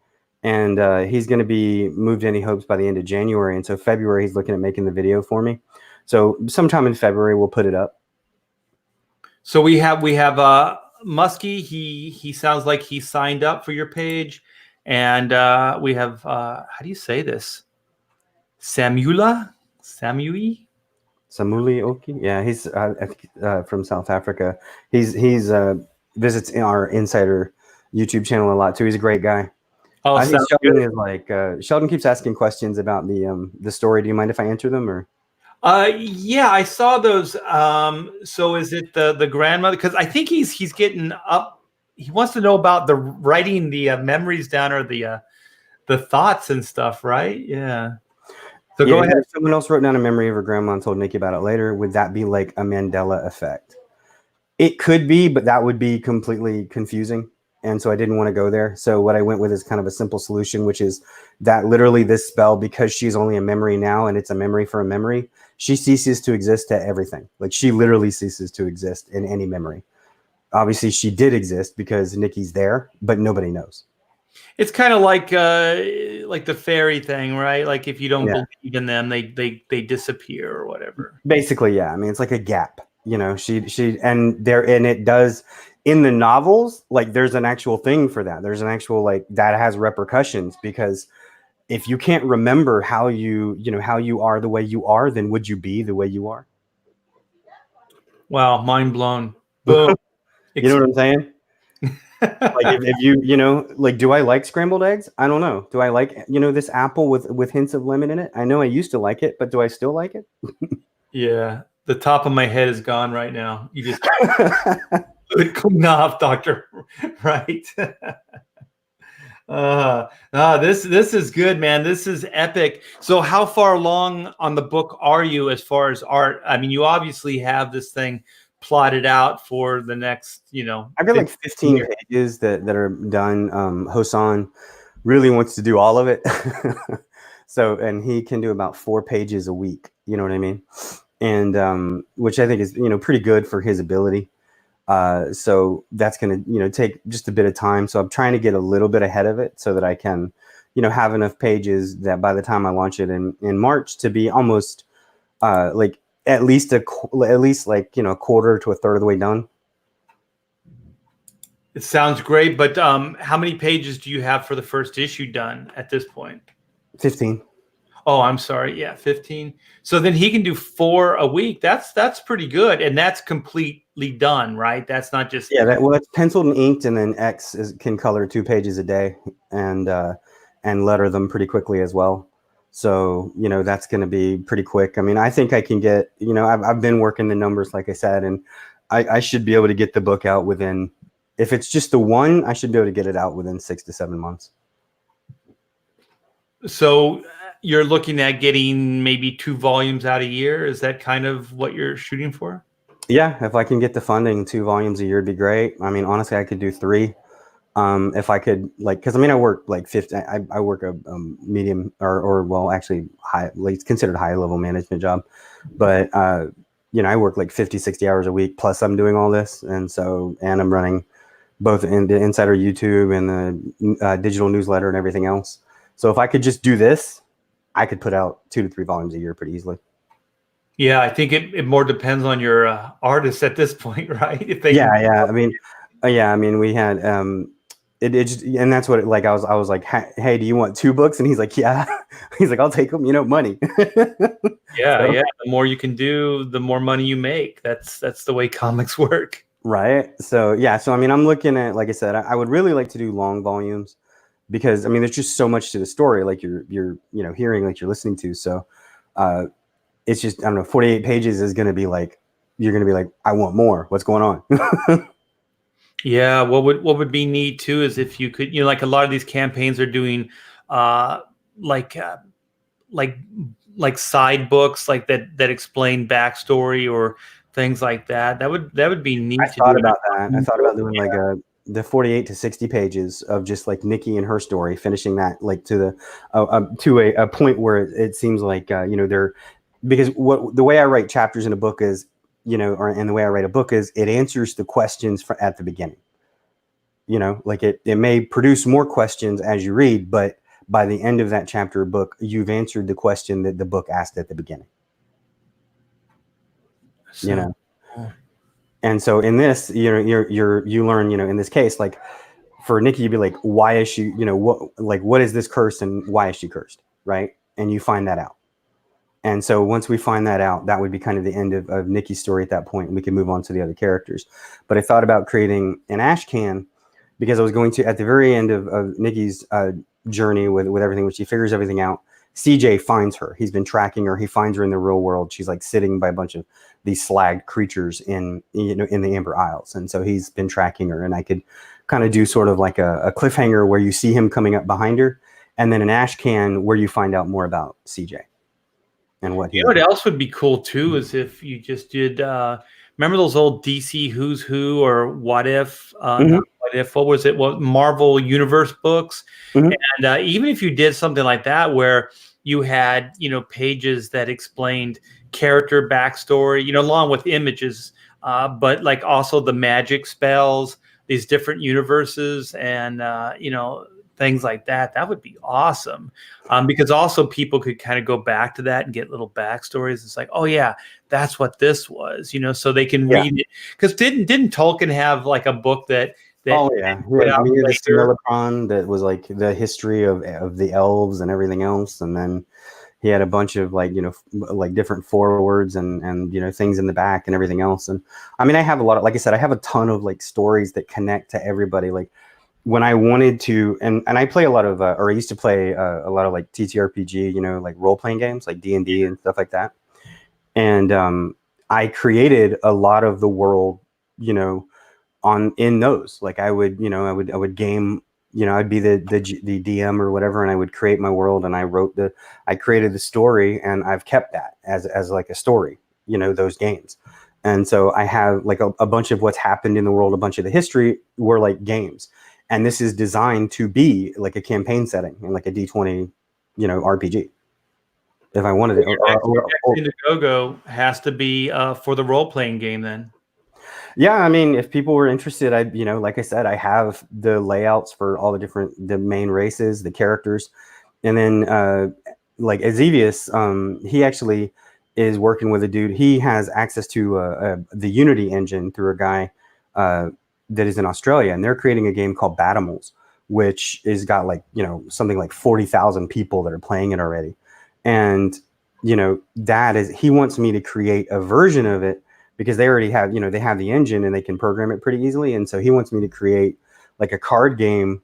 and he's going to be moved in, he hopes, by the end of January. And so February, he's looking at making the video for me. So sometime in February, we'll put it up. So we have Muskie. He sounds like he signed up for your page, and we have how do you say this? Samuli Oki. Yeah, he's from South Africa. He's visits our Insider YouTube channel a lot too. He's a great guy. Oh, I think sounds Sheldon good. is like Sheldon keeps asking questions about the story. Do you mind if I answer them or? Yeah, I saw those. So is it the grandmother? Because I think he's getting up. He wants to know about the writing the memories down or the thoughts and stuff, right? Yeah. So Yeah, go he ahead. goes, someone else wrote down a memory of her grandma and told Nikki about it later. Would that be like a Mandela effect? It could be, but that would be completely confusing. And so I didn't want to go there. So what I went with is kind of a simple solution, which is that literally this spell, because she's only a memory now and it's a memory for a memory, she ceases to exist to everything. Like she literally ceases to exist in any memory. Obviously, she did exist because Nikki's there, but nobody knows. It's kind of like the fairy thing, right? Like if you don't Yeah. believe in them, they disappear or whatever. Basically, yeah. I mean, it's like a gap. And it does in the novels, like there's an actual thing for that. There's an actual like that has repercussions because if you can't remember how how you are the way you are, then would you be the way you are? Wow, mind blown. Boom. You know what I'm saying? Like if like, do I like scrambled eggs? I don't know. Do I like, this apple with hints of lemon in it? I know I used to like it, but do I still like it? Yeah, the top of my head is gone right now. You just clean off, doctor. Right. This is good, man. This is epic. So, how far along on the book are you as far as art? I mean, you obviously have this thing plotted out for the next, I've got like 15 15 years. pages that are done. Hosan really wants to do all of it. So, and he can do about 4 pages a week. You know what I mean? And which I think is, pretty good for his ability. So that's going to, take just a bit of time. So I'm trying to get a little bit ahead of it so that I can, have enough pages that by the time I launch it in March to be almost like at least like, a quarter to a third of the way done. It sounds great, but how many pages do you have for the first issue done at this point? 15. Oh, I'm sorry. Yeah, 15. So then he can do 4 a week. That's pretty good, and that's completely done, right? That's not just Yeah, that's penciled and inked, and then can color 2 pages a day and letter them pretty quickly as well. So that's going to be pretty quick. I mean, I think I can get I've been working the numbers like I said, and I should be able to get the book out within, if it's just the one, I should be able to get it out within 6 to 7 months. So you're looking at getting maybe 2 volumes out a year. Is that kind of what you're shooting for? Yeah, if I can get the funding, 2 volumes a year would be great. I mean, honestly, I could do 3. If I could, like, because I mean, I work like 50. I work a medium or well, actually high, like it's considered a high level management job, but I work like 50, 60 hours a week. Plus, I'm doing all this, and I'm running both in the Insider YouTube and the digital newsletter and everything else. So if I could just do this, I could put out 2 to 3 volumes a year pretty easily. Yeah, I think it more depends on your artists at this point, right? If they Yeah. I mean, we had it just, and that's what it, like I was like, hey, do you want 2 books? And he's like, yeah. He's like, I'll take them. Money. Yeah. The more you can do, the more money you make. That's the way comics work. Right. So yeah. So I mean, I'm looking at, like I said, I would really like to do long volumes because I mean, there's just so much to the story, like you're hearing, like you're listening to. So it's just, I don't know, 48 pages is going to be like, you're going to be like, I want more. What's going on? Yeah, what would be neat too is if you could, like a lot of these campaigns are doing, like like side books like that explain backstory or things like that. That would be neat. I thought about that. I thought about doing like the 48 to 60 pages of just like Nikki and her story, finishing that like to a point where it seems like they're, because the way I write chapters in a book is, and the way I write a book is it answers the questions at the beginning. Like it may produce more questions as you read, but by the end of that chapter or book, you've answered the question that the book asked at the beginning. And so in this, you learn, in this case, like for Nikki, you'd be like, why is she, what is this curse and why is she cursed? Right. And you find that out. And so once we find that out, that would be kind of the end of Nikki's story at that point. And we can move on to the other characters. But I thought about creating an ash can because I was going to, at the very end of Nikki's journey with everything, when she figures everything out, CJ finds her. He's been tracking her. He finds her in the real world. She's like sitting by a bunch of these slagged creatures in the Amber Isles, and so he's been tracking her. And I could kind of do sort of like a cliffhanger where you see him coming up behind her, and then an ash can where you find out more about CJ and what he. You know what else would be cool too is if you just did. Remember those old DC Who's Who or What If? Not What If? What was it? What Marvel Universe books? And even if you did something like that, where you had pages that explained character backstory, along with images, but like also the magic spells, these different universes, and things like that. That would be awesome, because also people could kind of go back to that and get little backstories. It's like, oh yeah, that's what this was, so they can read it. Because didn't Tolkien have like a book that oh yeah, the Similacron that was like the history of the elves and everything else, and then he had a bunch of like different forewords and things in the back and everything else. And I mean, I have a lot of, like I said, I have a ton of like stories that connect to everybody. Like when I wanted to, and I play a lot of, or I used to play a lot of like TTRPG, like role playing games like D&D and stuff like that. And I created a lot of the world, in those. Like I would game. I'd be the DM or whatever, and I would create my world, and I created the story, and I've kept that as like a story, those games. And so I have like a bunch of what's happened in the world, a bunch of the history were like games. And this is designed to be like a campaign setting and like a D20, RPG. If I wanted it. Indiegogo has to be for the role-playing game then. Yeah, I mean, if people were interested, like I said, I have the layouts for all the main races, the characters, and then like Azevius, he actually is working with a dude. He has access to the Unity engine through a guy that is in Australia, and they're creating a game called Batimals, which is got like something like 40,000 people that are playing it already, and he wants me to create a version of it. Because they already have, they have the engine and they can program it pretty easily. And so he wants me to create like a card game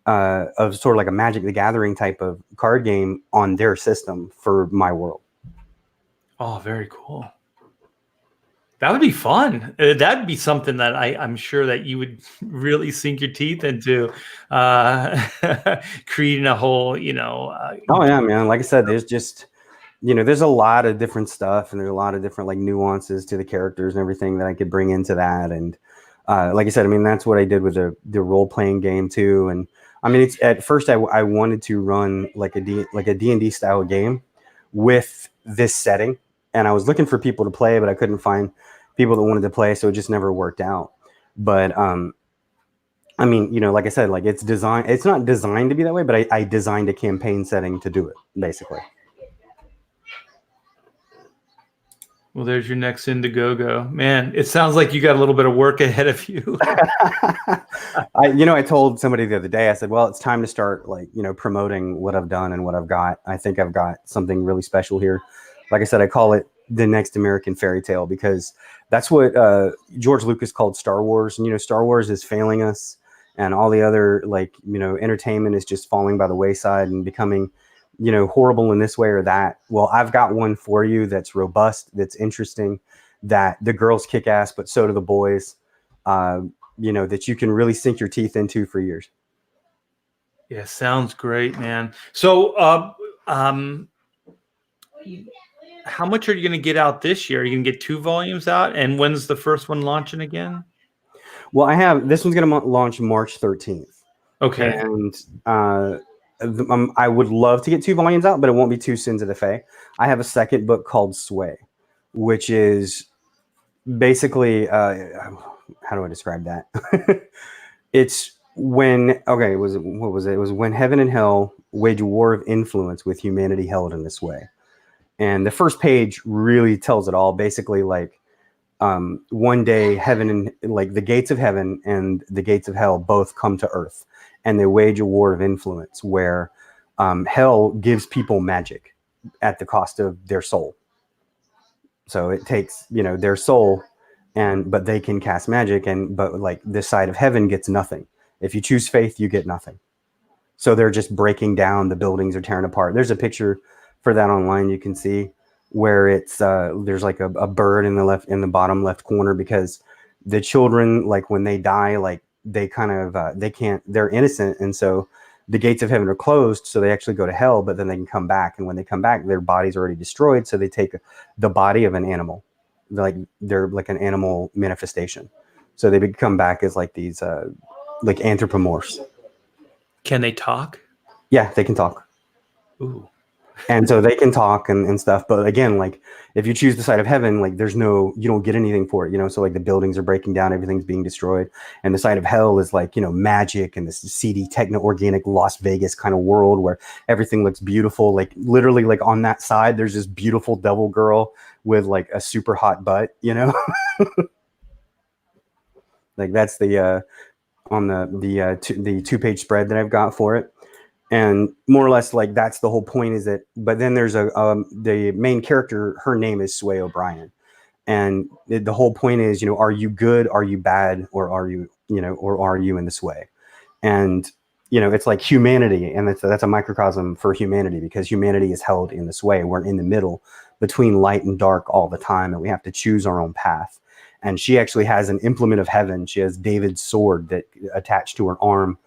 of sort of like a Magic the Gathering type of card game on their system for my world. Oh, very cool. That would be fun. That'd be something that I'm sure that you would really sink your teeth into, creating a whole, oh yeah, man. Like I said, there's just... there's a lot of different stuff, and there's a lot of different like nuances to the characters and everything that I could bring into that. And like I said, I mean, that's what I did with the role playing game too. And I mean, it's at first I wanted to run like a D&D style game with this setting, and I was looking for people to play, but I couldn't find people that wanted to play, so it just never worked out. But I mean, like I said, like it's not designed to be that way, but I designed a campaign setting to do it basically. Well, there's your next Indiegogo. Man, it sounds like you got a little bit of work ahead of you. I told somebody the other day, I said, well, it's time to start like, promoting what I've done and what I've got. I think I've got something really special here. Like I said, I call it the next American fairy tale, because that's what George Lucas called Star Wars. And, Star Wars is failing us, and all the other like, entertainment is just falling by the wayside and becoming horrible in this way or that. Well, I've got one for you that's robust, that's interesting, that the girls kick ass, but so do the boys, that you can really sink your teeth into for years. Yeah, sounds great, man. So, how much are you going to get out this year? Are you going to get 2 volumes out? And when's the first one launching again? Well, this one's going to launch March 13th. Okay. And, I would love to get 2 volumes out, but it won't be 2 Sins of the Fae. I have a second book called Sway, which is basically, how do I describe that? It's when, okay, what was it? It was when heaven and hell wage a war of influence with humanity held in this way. And the first page really tells it all. Basically, like, one day heaven and like the gates of heaven and the gates of hell both come to earth, and they wage a war of influence where hell gives people magic at the cost of their soul. So it takes, their soul, but they can cast magic, but like this side of heaven gets nothing. If you choose faith, you get nothing. So they're just breaking down. The buildings are tearing apart. There's a picture for that online. You can see where it's there's like a bird in the bottom left corner, because the children, like when they die, like they kind of they're innocent, and so the gates of heaven are closed, so they actually go to hell, but then they can come back, and when they come back, their body's already destroyed, so they take the body of an animal, they're like an animal manifestation, so they come back as like these like anthropomorphs. Can they talk? Yeah, they can talk. Ooh. And so they can talk and stuff. But again, like if you choose the side of heaven, like you don't get anything for it, So like the buildings are breaking down, everything's being destroyed. And the side of hell is like, magic and this seedy, techno-organic Las Vegas kind of world where everything looks beautiful. Like literally like on that side, there's this beautiful devil girl with like a super hot butt, Like that's the on the 2-page spread that I've got for it. And more or less, like that's the whole point. Is that? But then there's the main character. Her name is Sway O'Brien, and the whole point is, are you good? Are you bad? Or are you, or are you in this way? And it's like humanity, and that's a microcosm for humanity, because humanity is held in this way. We're in the middle between light and dark all the time, and we have to choose our own path. And she actually has an implement of heaven. She has David's sword that attached to her arm,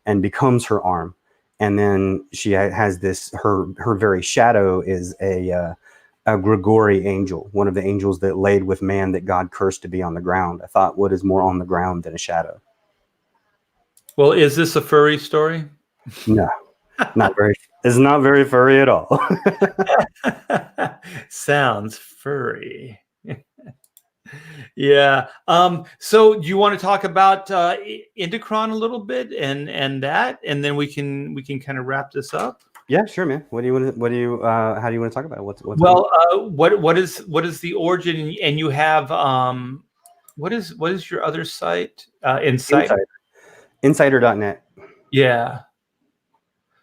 and becomes her arm. And then she has this, her very shadow is a Grigori angel, one of the angels that laid with man that God cursed to be on the ground. I thought, what is more on the ground than a shadow? Well, is this a furry story? No, not very. It's not very furry at all. Sounds furry. Yeah. So do you want to talk about Indicron a little bit and then we can kind of wrap this up? Yeah, sure, man. How do you want to talk about it? What's what is the origin? And you have what is your other site? Insider.net. Yeah.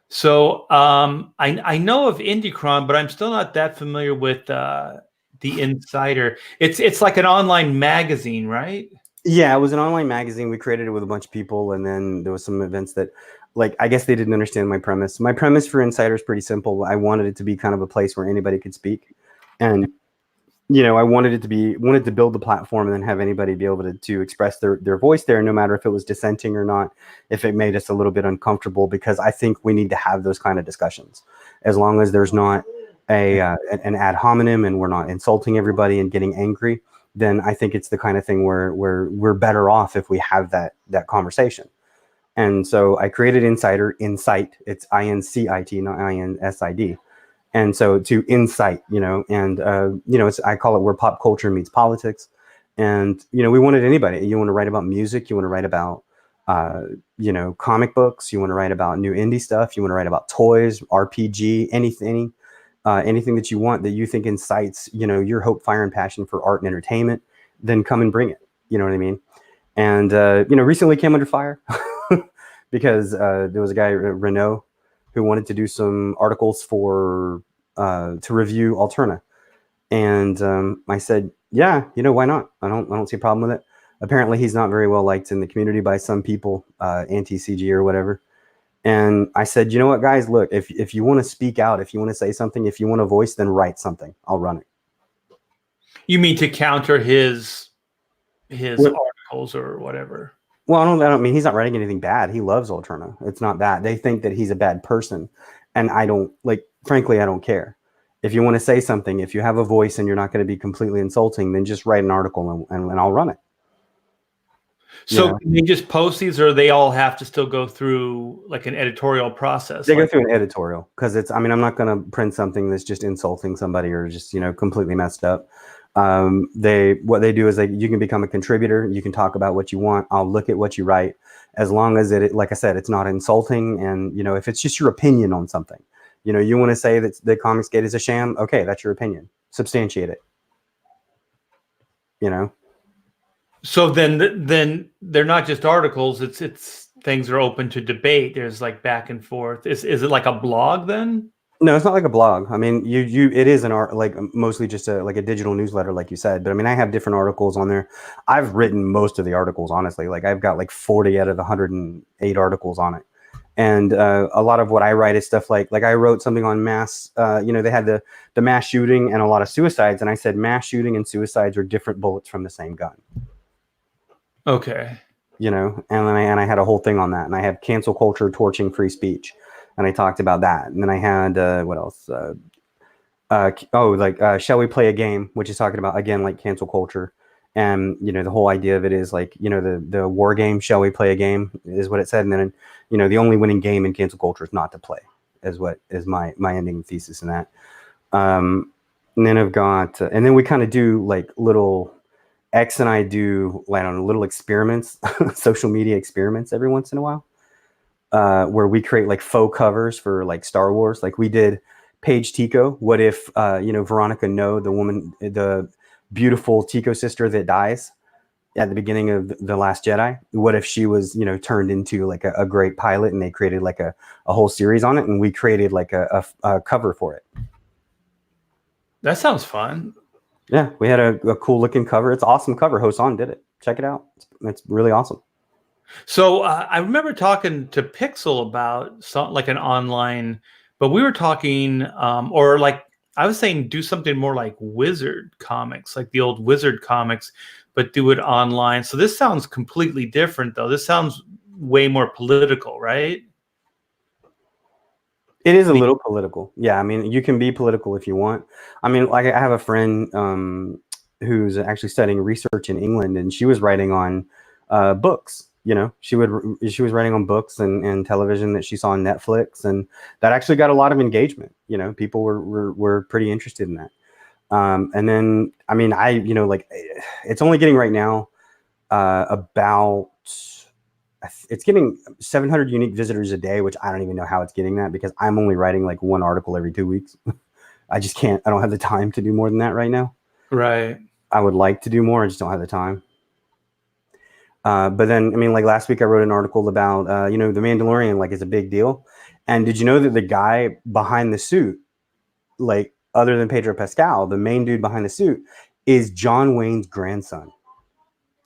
So I know of Indicron, but I'm still not that familiar with the Insider. It's like an online magazine, right? Yeah, it was an online magazine. We created it with a bunch of people, and then there was some events that, like, I guess they didn't understand my premise. My premise for Insider is pretty simple. I wanted it to be kind of a place where anybody could speak, and I wanted to build the platform and then have anybody be able to express their voice there, no matter if it was dissenting or not, if it made us a little bit uncomfortable, because I think we need to have those kind of discussions, as long as there's not an ad hominem and we're not insulting everybody and getting angry. Then I think it's the kind of thing where we're better off if we have that conversation. And so I created Insight. It's INCIT, not INSID. And so to incite, I call it where pop culture meets politics. And, we wanted anybody. You want to write about music, you want to write about, comic books, you want to write about new indie stuff, you want to write about toys, RPG, anything that you want that you think incites, your hope, fire, and passion for art and entertainment, then come and bring it. You know what I mean? And, recently came under fire because there was a guy, Renault, who wanted to do some articles to review Alterna. And I said, yeah, why not? I don't see a problem with it. Apparently he's not very well liked in the community by some people, anti-CG or whatever. And I said, you know what, guys, look, if you want to speak out, if you want to say something, if you want a voice, then write something. I'll run it. You mean to counter his articles or whatever? Well, I don't mean he's not writing anything bad. He loves Alterna. It's not that. They think that he's a bad person. And frankly, I don't care. If you want to say something, if you have a voice and you're not going to be completely insulting, then just write an article and I'll run it. So can you just post these, or they all have to still go through like an editorial process? They go through an editorial, because I'm not going to print something that's just insulting somebody or just, completely messed up. What they do is you can become a contributor. You can talk about what you want. I'll look at what you write, as long as it, like I said, it's not insulting. And, if it's just your opinion on something, you want to say that the Comicsgate is a sham. Okay. That's your opinion. Substantiate it. So then they're not just articles. It's things are open to debate. There's like back and forth. Is it like a blog then? No, it's not like a blog. I mean, it is an art, like mostly just like a digital newsletter, like you said. But I mean, I have different articles on there. I've written most of the articles, honestly. Like I've got like 40 out of the 108 articles on it. And a lot of what I write is stuff like I wrote something on mass. They had the mass shooting and a lot of suicides, and I said mass shooting and suicides are different bullets from the same gun. Okay. And then I had a whole thing on that, and I have cancel culture torching free speech, and I talked about that. And then I had what else? Shall we play a game, which is talking about, again, like cancel culture. And the whole idea of it is like the war game, shall we play a game, is what it said. And then the only winning game in cancel culture is not to play, is what is my ending thesis in that. And then I've got and then we kind of do like little X and I do little experiments, social media experiments every once in a while, where we create like faux covers for like Star Wars. Like we did Paige Tico. What if Veronica No, the beautiful Tico sister that dies at the beginning of The Last Jedi, what if she was turned into like a great pilot, and they created like a whole series on it, and we created like a cover for it. That sounds fun. Yeah, we had a cool looking cover. It's an awesome cover. Hosan did it. Check it out. It's really awesome. So I remember talking to Pixel about something like an online, but we were talking, or like I was saying, do something more like Wizard comics, like the old Wizard comics, but do it online. So this sounds completely different, though. This sounds way more political, right? It is a little political. Yeah, I mean, you can be political if you want. I mean, like I have a friend who's actually studying research in England, and she was writing on books. She was writing on books and television that she saw on Netflix, and that actually got a lot of engagement. People were pretty interested in that. And then, I mean, it's only getting right now it's getting 700 unique visitors a day, which I don't even know how it's getting that, because I'm only writing like one article every 2 weeks. I just can't. I don't have the time to do more than that right now. Right. I would like to do more. I just don't have the time. But then, I mean, like last week I wrote an article about, The Mandalorian, like, is a big deal. And did you know that the guy behind the suit, like other than Pedro Pascal, the main dude behind the suit is John Wayne's grandson?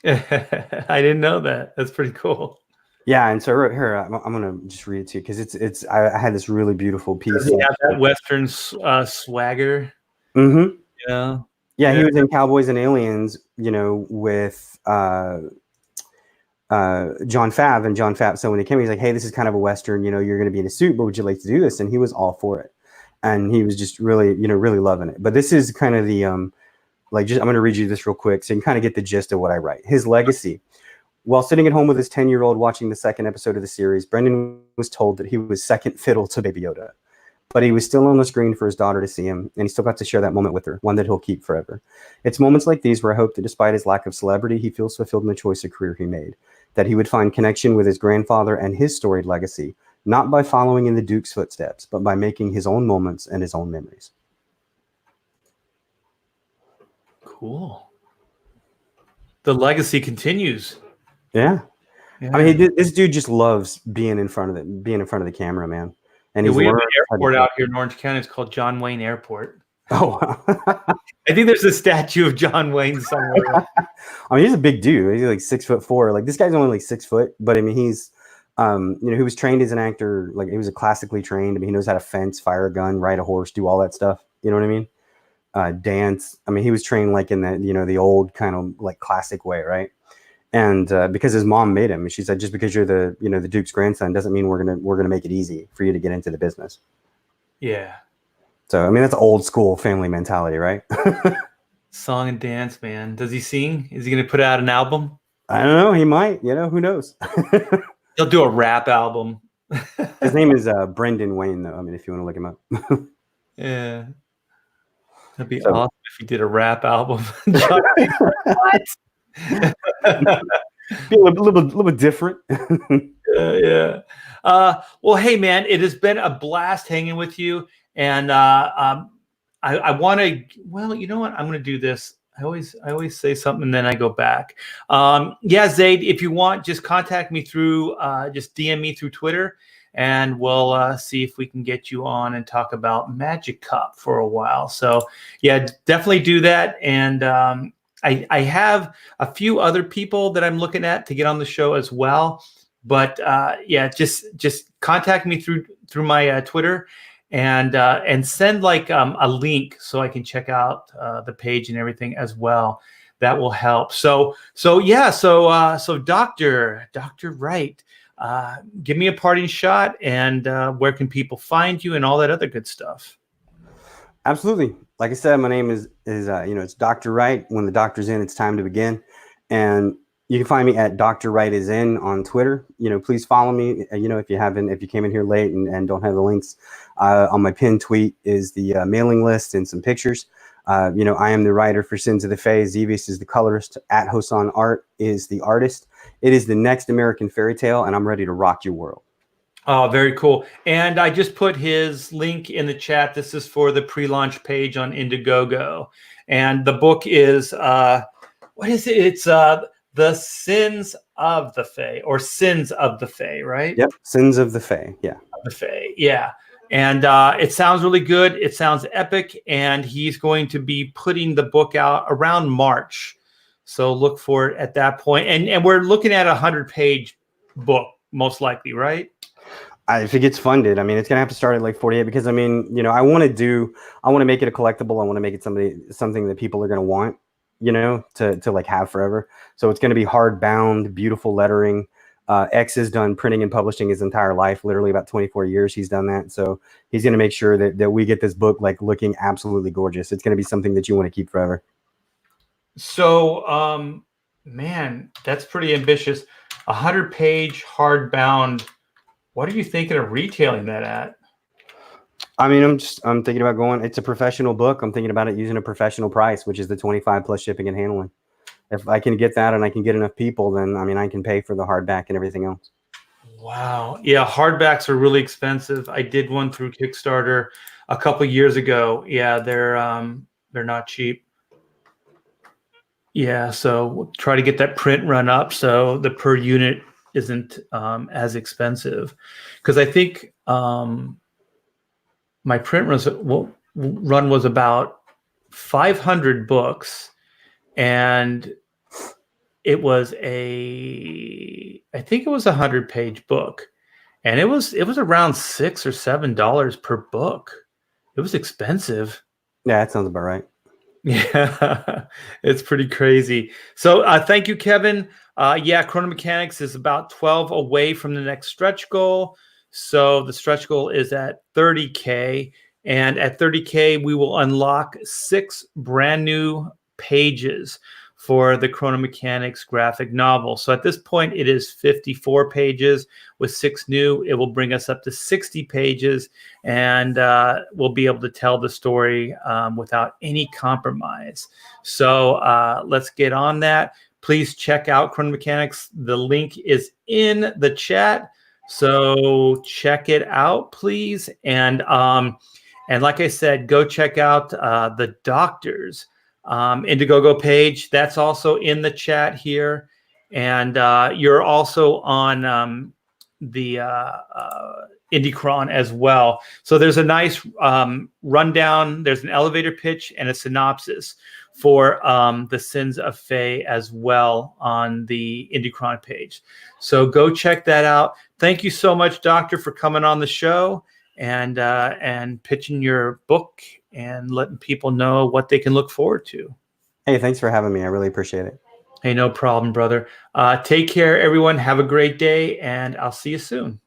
I didn't know that. That's pretty cool. Yeah, and so I wrote here. I'm gonna just read it to you because I had this really beautiful piece. Does he have that Western swagger? Mm-hmm. Yeah. He was in Cowboys and Aliens, with John Favreau, and John Favreau. So when he came, he's like, "Hey, this is kind of a Western. You're going to be in a suit, but would you like to do this?" And he was all for it, and he was just really, really loving it. But this is kind of the I'm going to read you this real quick so you can kind of get the gist of what I write. His legacy. While sitting at home with his 10-year-old watching the second episode of the series, Brendan was told that he was second fiddle to Baby Yoda. But he was still on the screen for his daughter to see him, and he still got to share that moment with her, one that he'll keep forever. It's moments like these where I hope that despite his lack of celebrity, he feels fulfilled in the choice of career he made, that he would find connection with his grandfather and his storied legacy, not by following in the Duke's footsteps, but by making his own moments and his own memories. Cool. The legacy continues. Yeah. I mean, this dude just loves being in front of the camera, man. And we have an airport out here in Orange County. It's called John Wayne Airport. Oh, wow. I think there's a statue of John Wayne somewhere. I mean, he's a big dude. He's like 6'4". Like, this guy's only like 6 foot, but I mean, he's, he was trained as an actor. Like, he was classically trained. I mean, he knows how to fence, fire a gun, ride a horse, do all that stuff. You know what I mean? Dance. I mean, he was trained like in the, the old kind of like classic way, right? And because his mom made him, she said, just because you're the, the Duke's grandson doesn't mean we're gonna make it easy for you to get into the business. Yeah. So I mean, that's old school family mentality, right? Song and dance, man. Does he sing? Is he gonna put out an album? I don't know. He might. Who knows? He'll do a rap album. His name is Brendan Wayne, though. I mean, if you want to look him up. Yeah. That'd be awesome if he did a rap album. What? Be a little bit different. Yeah. Well, hey, man, it has been a blast hanging with you, and I want to. Well, you know what? I'm going to do this. I always say something and then I go back. Yeah, Zaid, if you want, just contact me through. Just DM me through Twitter, and we'll see if we can get you on and talk about Magic Cup for a while. So, yeah, definitely do that, and. I have a few other people that I'm looking at to get on the show as well. But yeah, just contact me through my Twitter, and send like a link so I can check out the page and everything as well. That will help. So Dr. Wright, give me a parting shot, and where can people find you and all that other good stuff? Absolutely. Like I said, my name is it's Dr. Wright. When the doctor's in, it's time to begin. And you can find me at Dr. Wright is in on Twitter. Please follow me. If you came in here late and don't have the links, on my pinned tweet is the mailing list and some pictures. I am the writer for Sins of the Fae. Xevious is the colorist. At Hosan Art is the artist. It is the next American fairy tale, and I'm ready to rock your world. Oh, very cool. And I just put his link in the chat. This is for the pre-launch page on Indiegogo. And the book is, what is it? It's The Sins of the Fae, or Sins of the Fae, right? Yep, Sins of the Fae, yeah. The Fae, yeah. And it sounds really good. It sounds epic. And he's going to be putting the book out around March. So look for it at that point. And we're looking at a 100-page book, most likely, right? If it gets funded, I mean, it's gonna have to start at like 48, because I mean, I want to make it a collectible. I want to make it something that people are gonna want, to like have forever. So it's gonna be hardbound, beautiful lettering. X has done printing and publishing his entire life, literally about 24 years he's done that. So he's gonna make sure that we get this book like looking absolutely gorgeous. It's gonna be something that you want to keep forever. So, man, that's pretty ambitious. 100-page hardbound. What are you thinking of retailing that at? I mean, I'm thinking about going. It's a professional book. I'm thinking about it using a professional price, which is the 25 plus shipping and handling. If I can get that and I can get enough people, then I mean, I can pay for the hardback and everything else. Wow. Yeah, hardbacks are really expensive. I did one through Kickstarter a couple years ago. Yeah, they're not cheap. Yeah, so we'll try to get that print run up so the per unit isn't as expensive, because I think my print run was about 500 books, and it was I think it was a 100-page book, and it was around $6 or $7 per book. It was expensive. Yeah, that sounds about right. Yeah, it's pretty crazy. So thank you, Kevin. Yeah, Chrono Mechanics is about 12 away from the next stretch goal. So the stretch goal is at 30K. And at 30K, we will unlock 6 brand new pages for the Chrono Mechanics graphic novel. So at this point, it is 54 pages with 6 new. It will bring us up to 60 pages, and we'll be able to tell the story without any compromise. So let's get on that. Please check out Chrono Mechanics. The link is in the chat, so check it out, please. And like I said, go check out the Doctors Indiegogo page. That's also in the chat here, and you're also on the IndieCron as well. So there's a nice rundown. There's an elevator pitch and a synopsis for the Sins of Fae as well on the IndieCron page. So go check that out. Thank you so much, Doctor, for coming on the show and pitching your book and letting people know what they can look forward to. Hey, thanks for having me. I really appreciate it. Hey, no problem, brother. Take care, everyone. Have a great day, and I'll see you soon.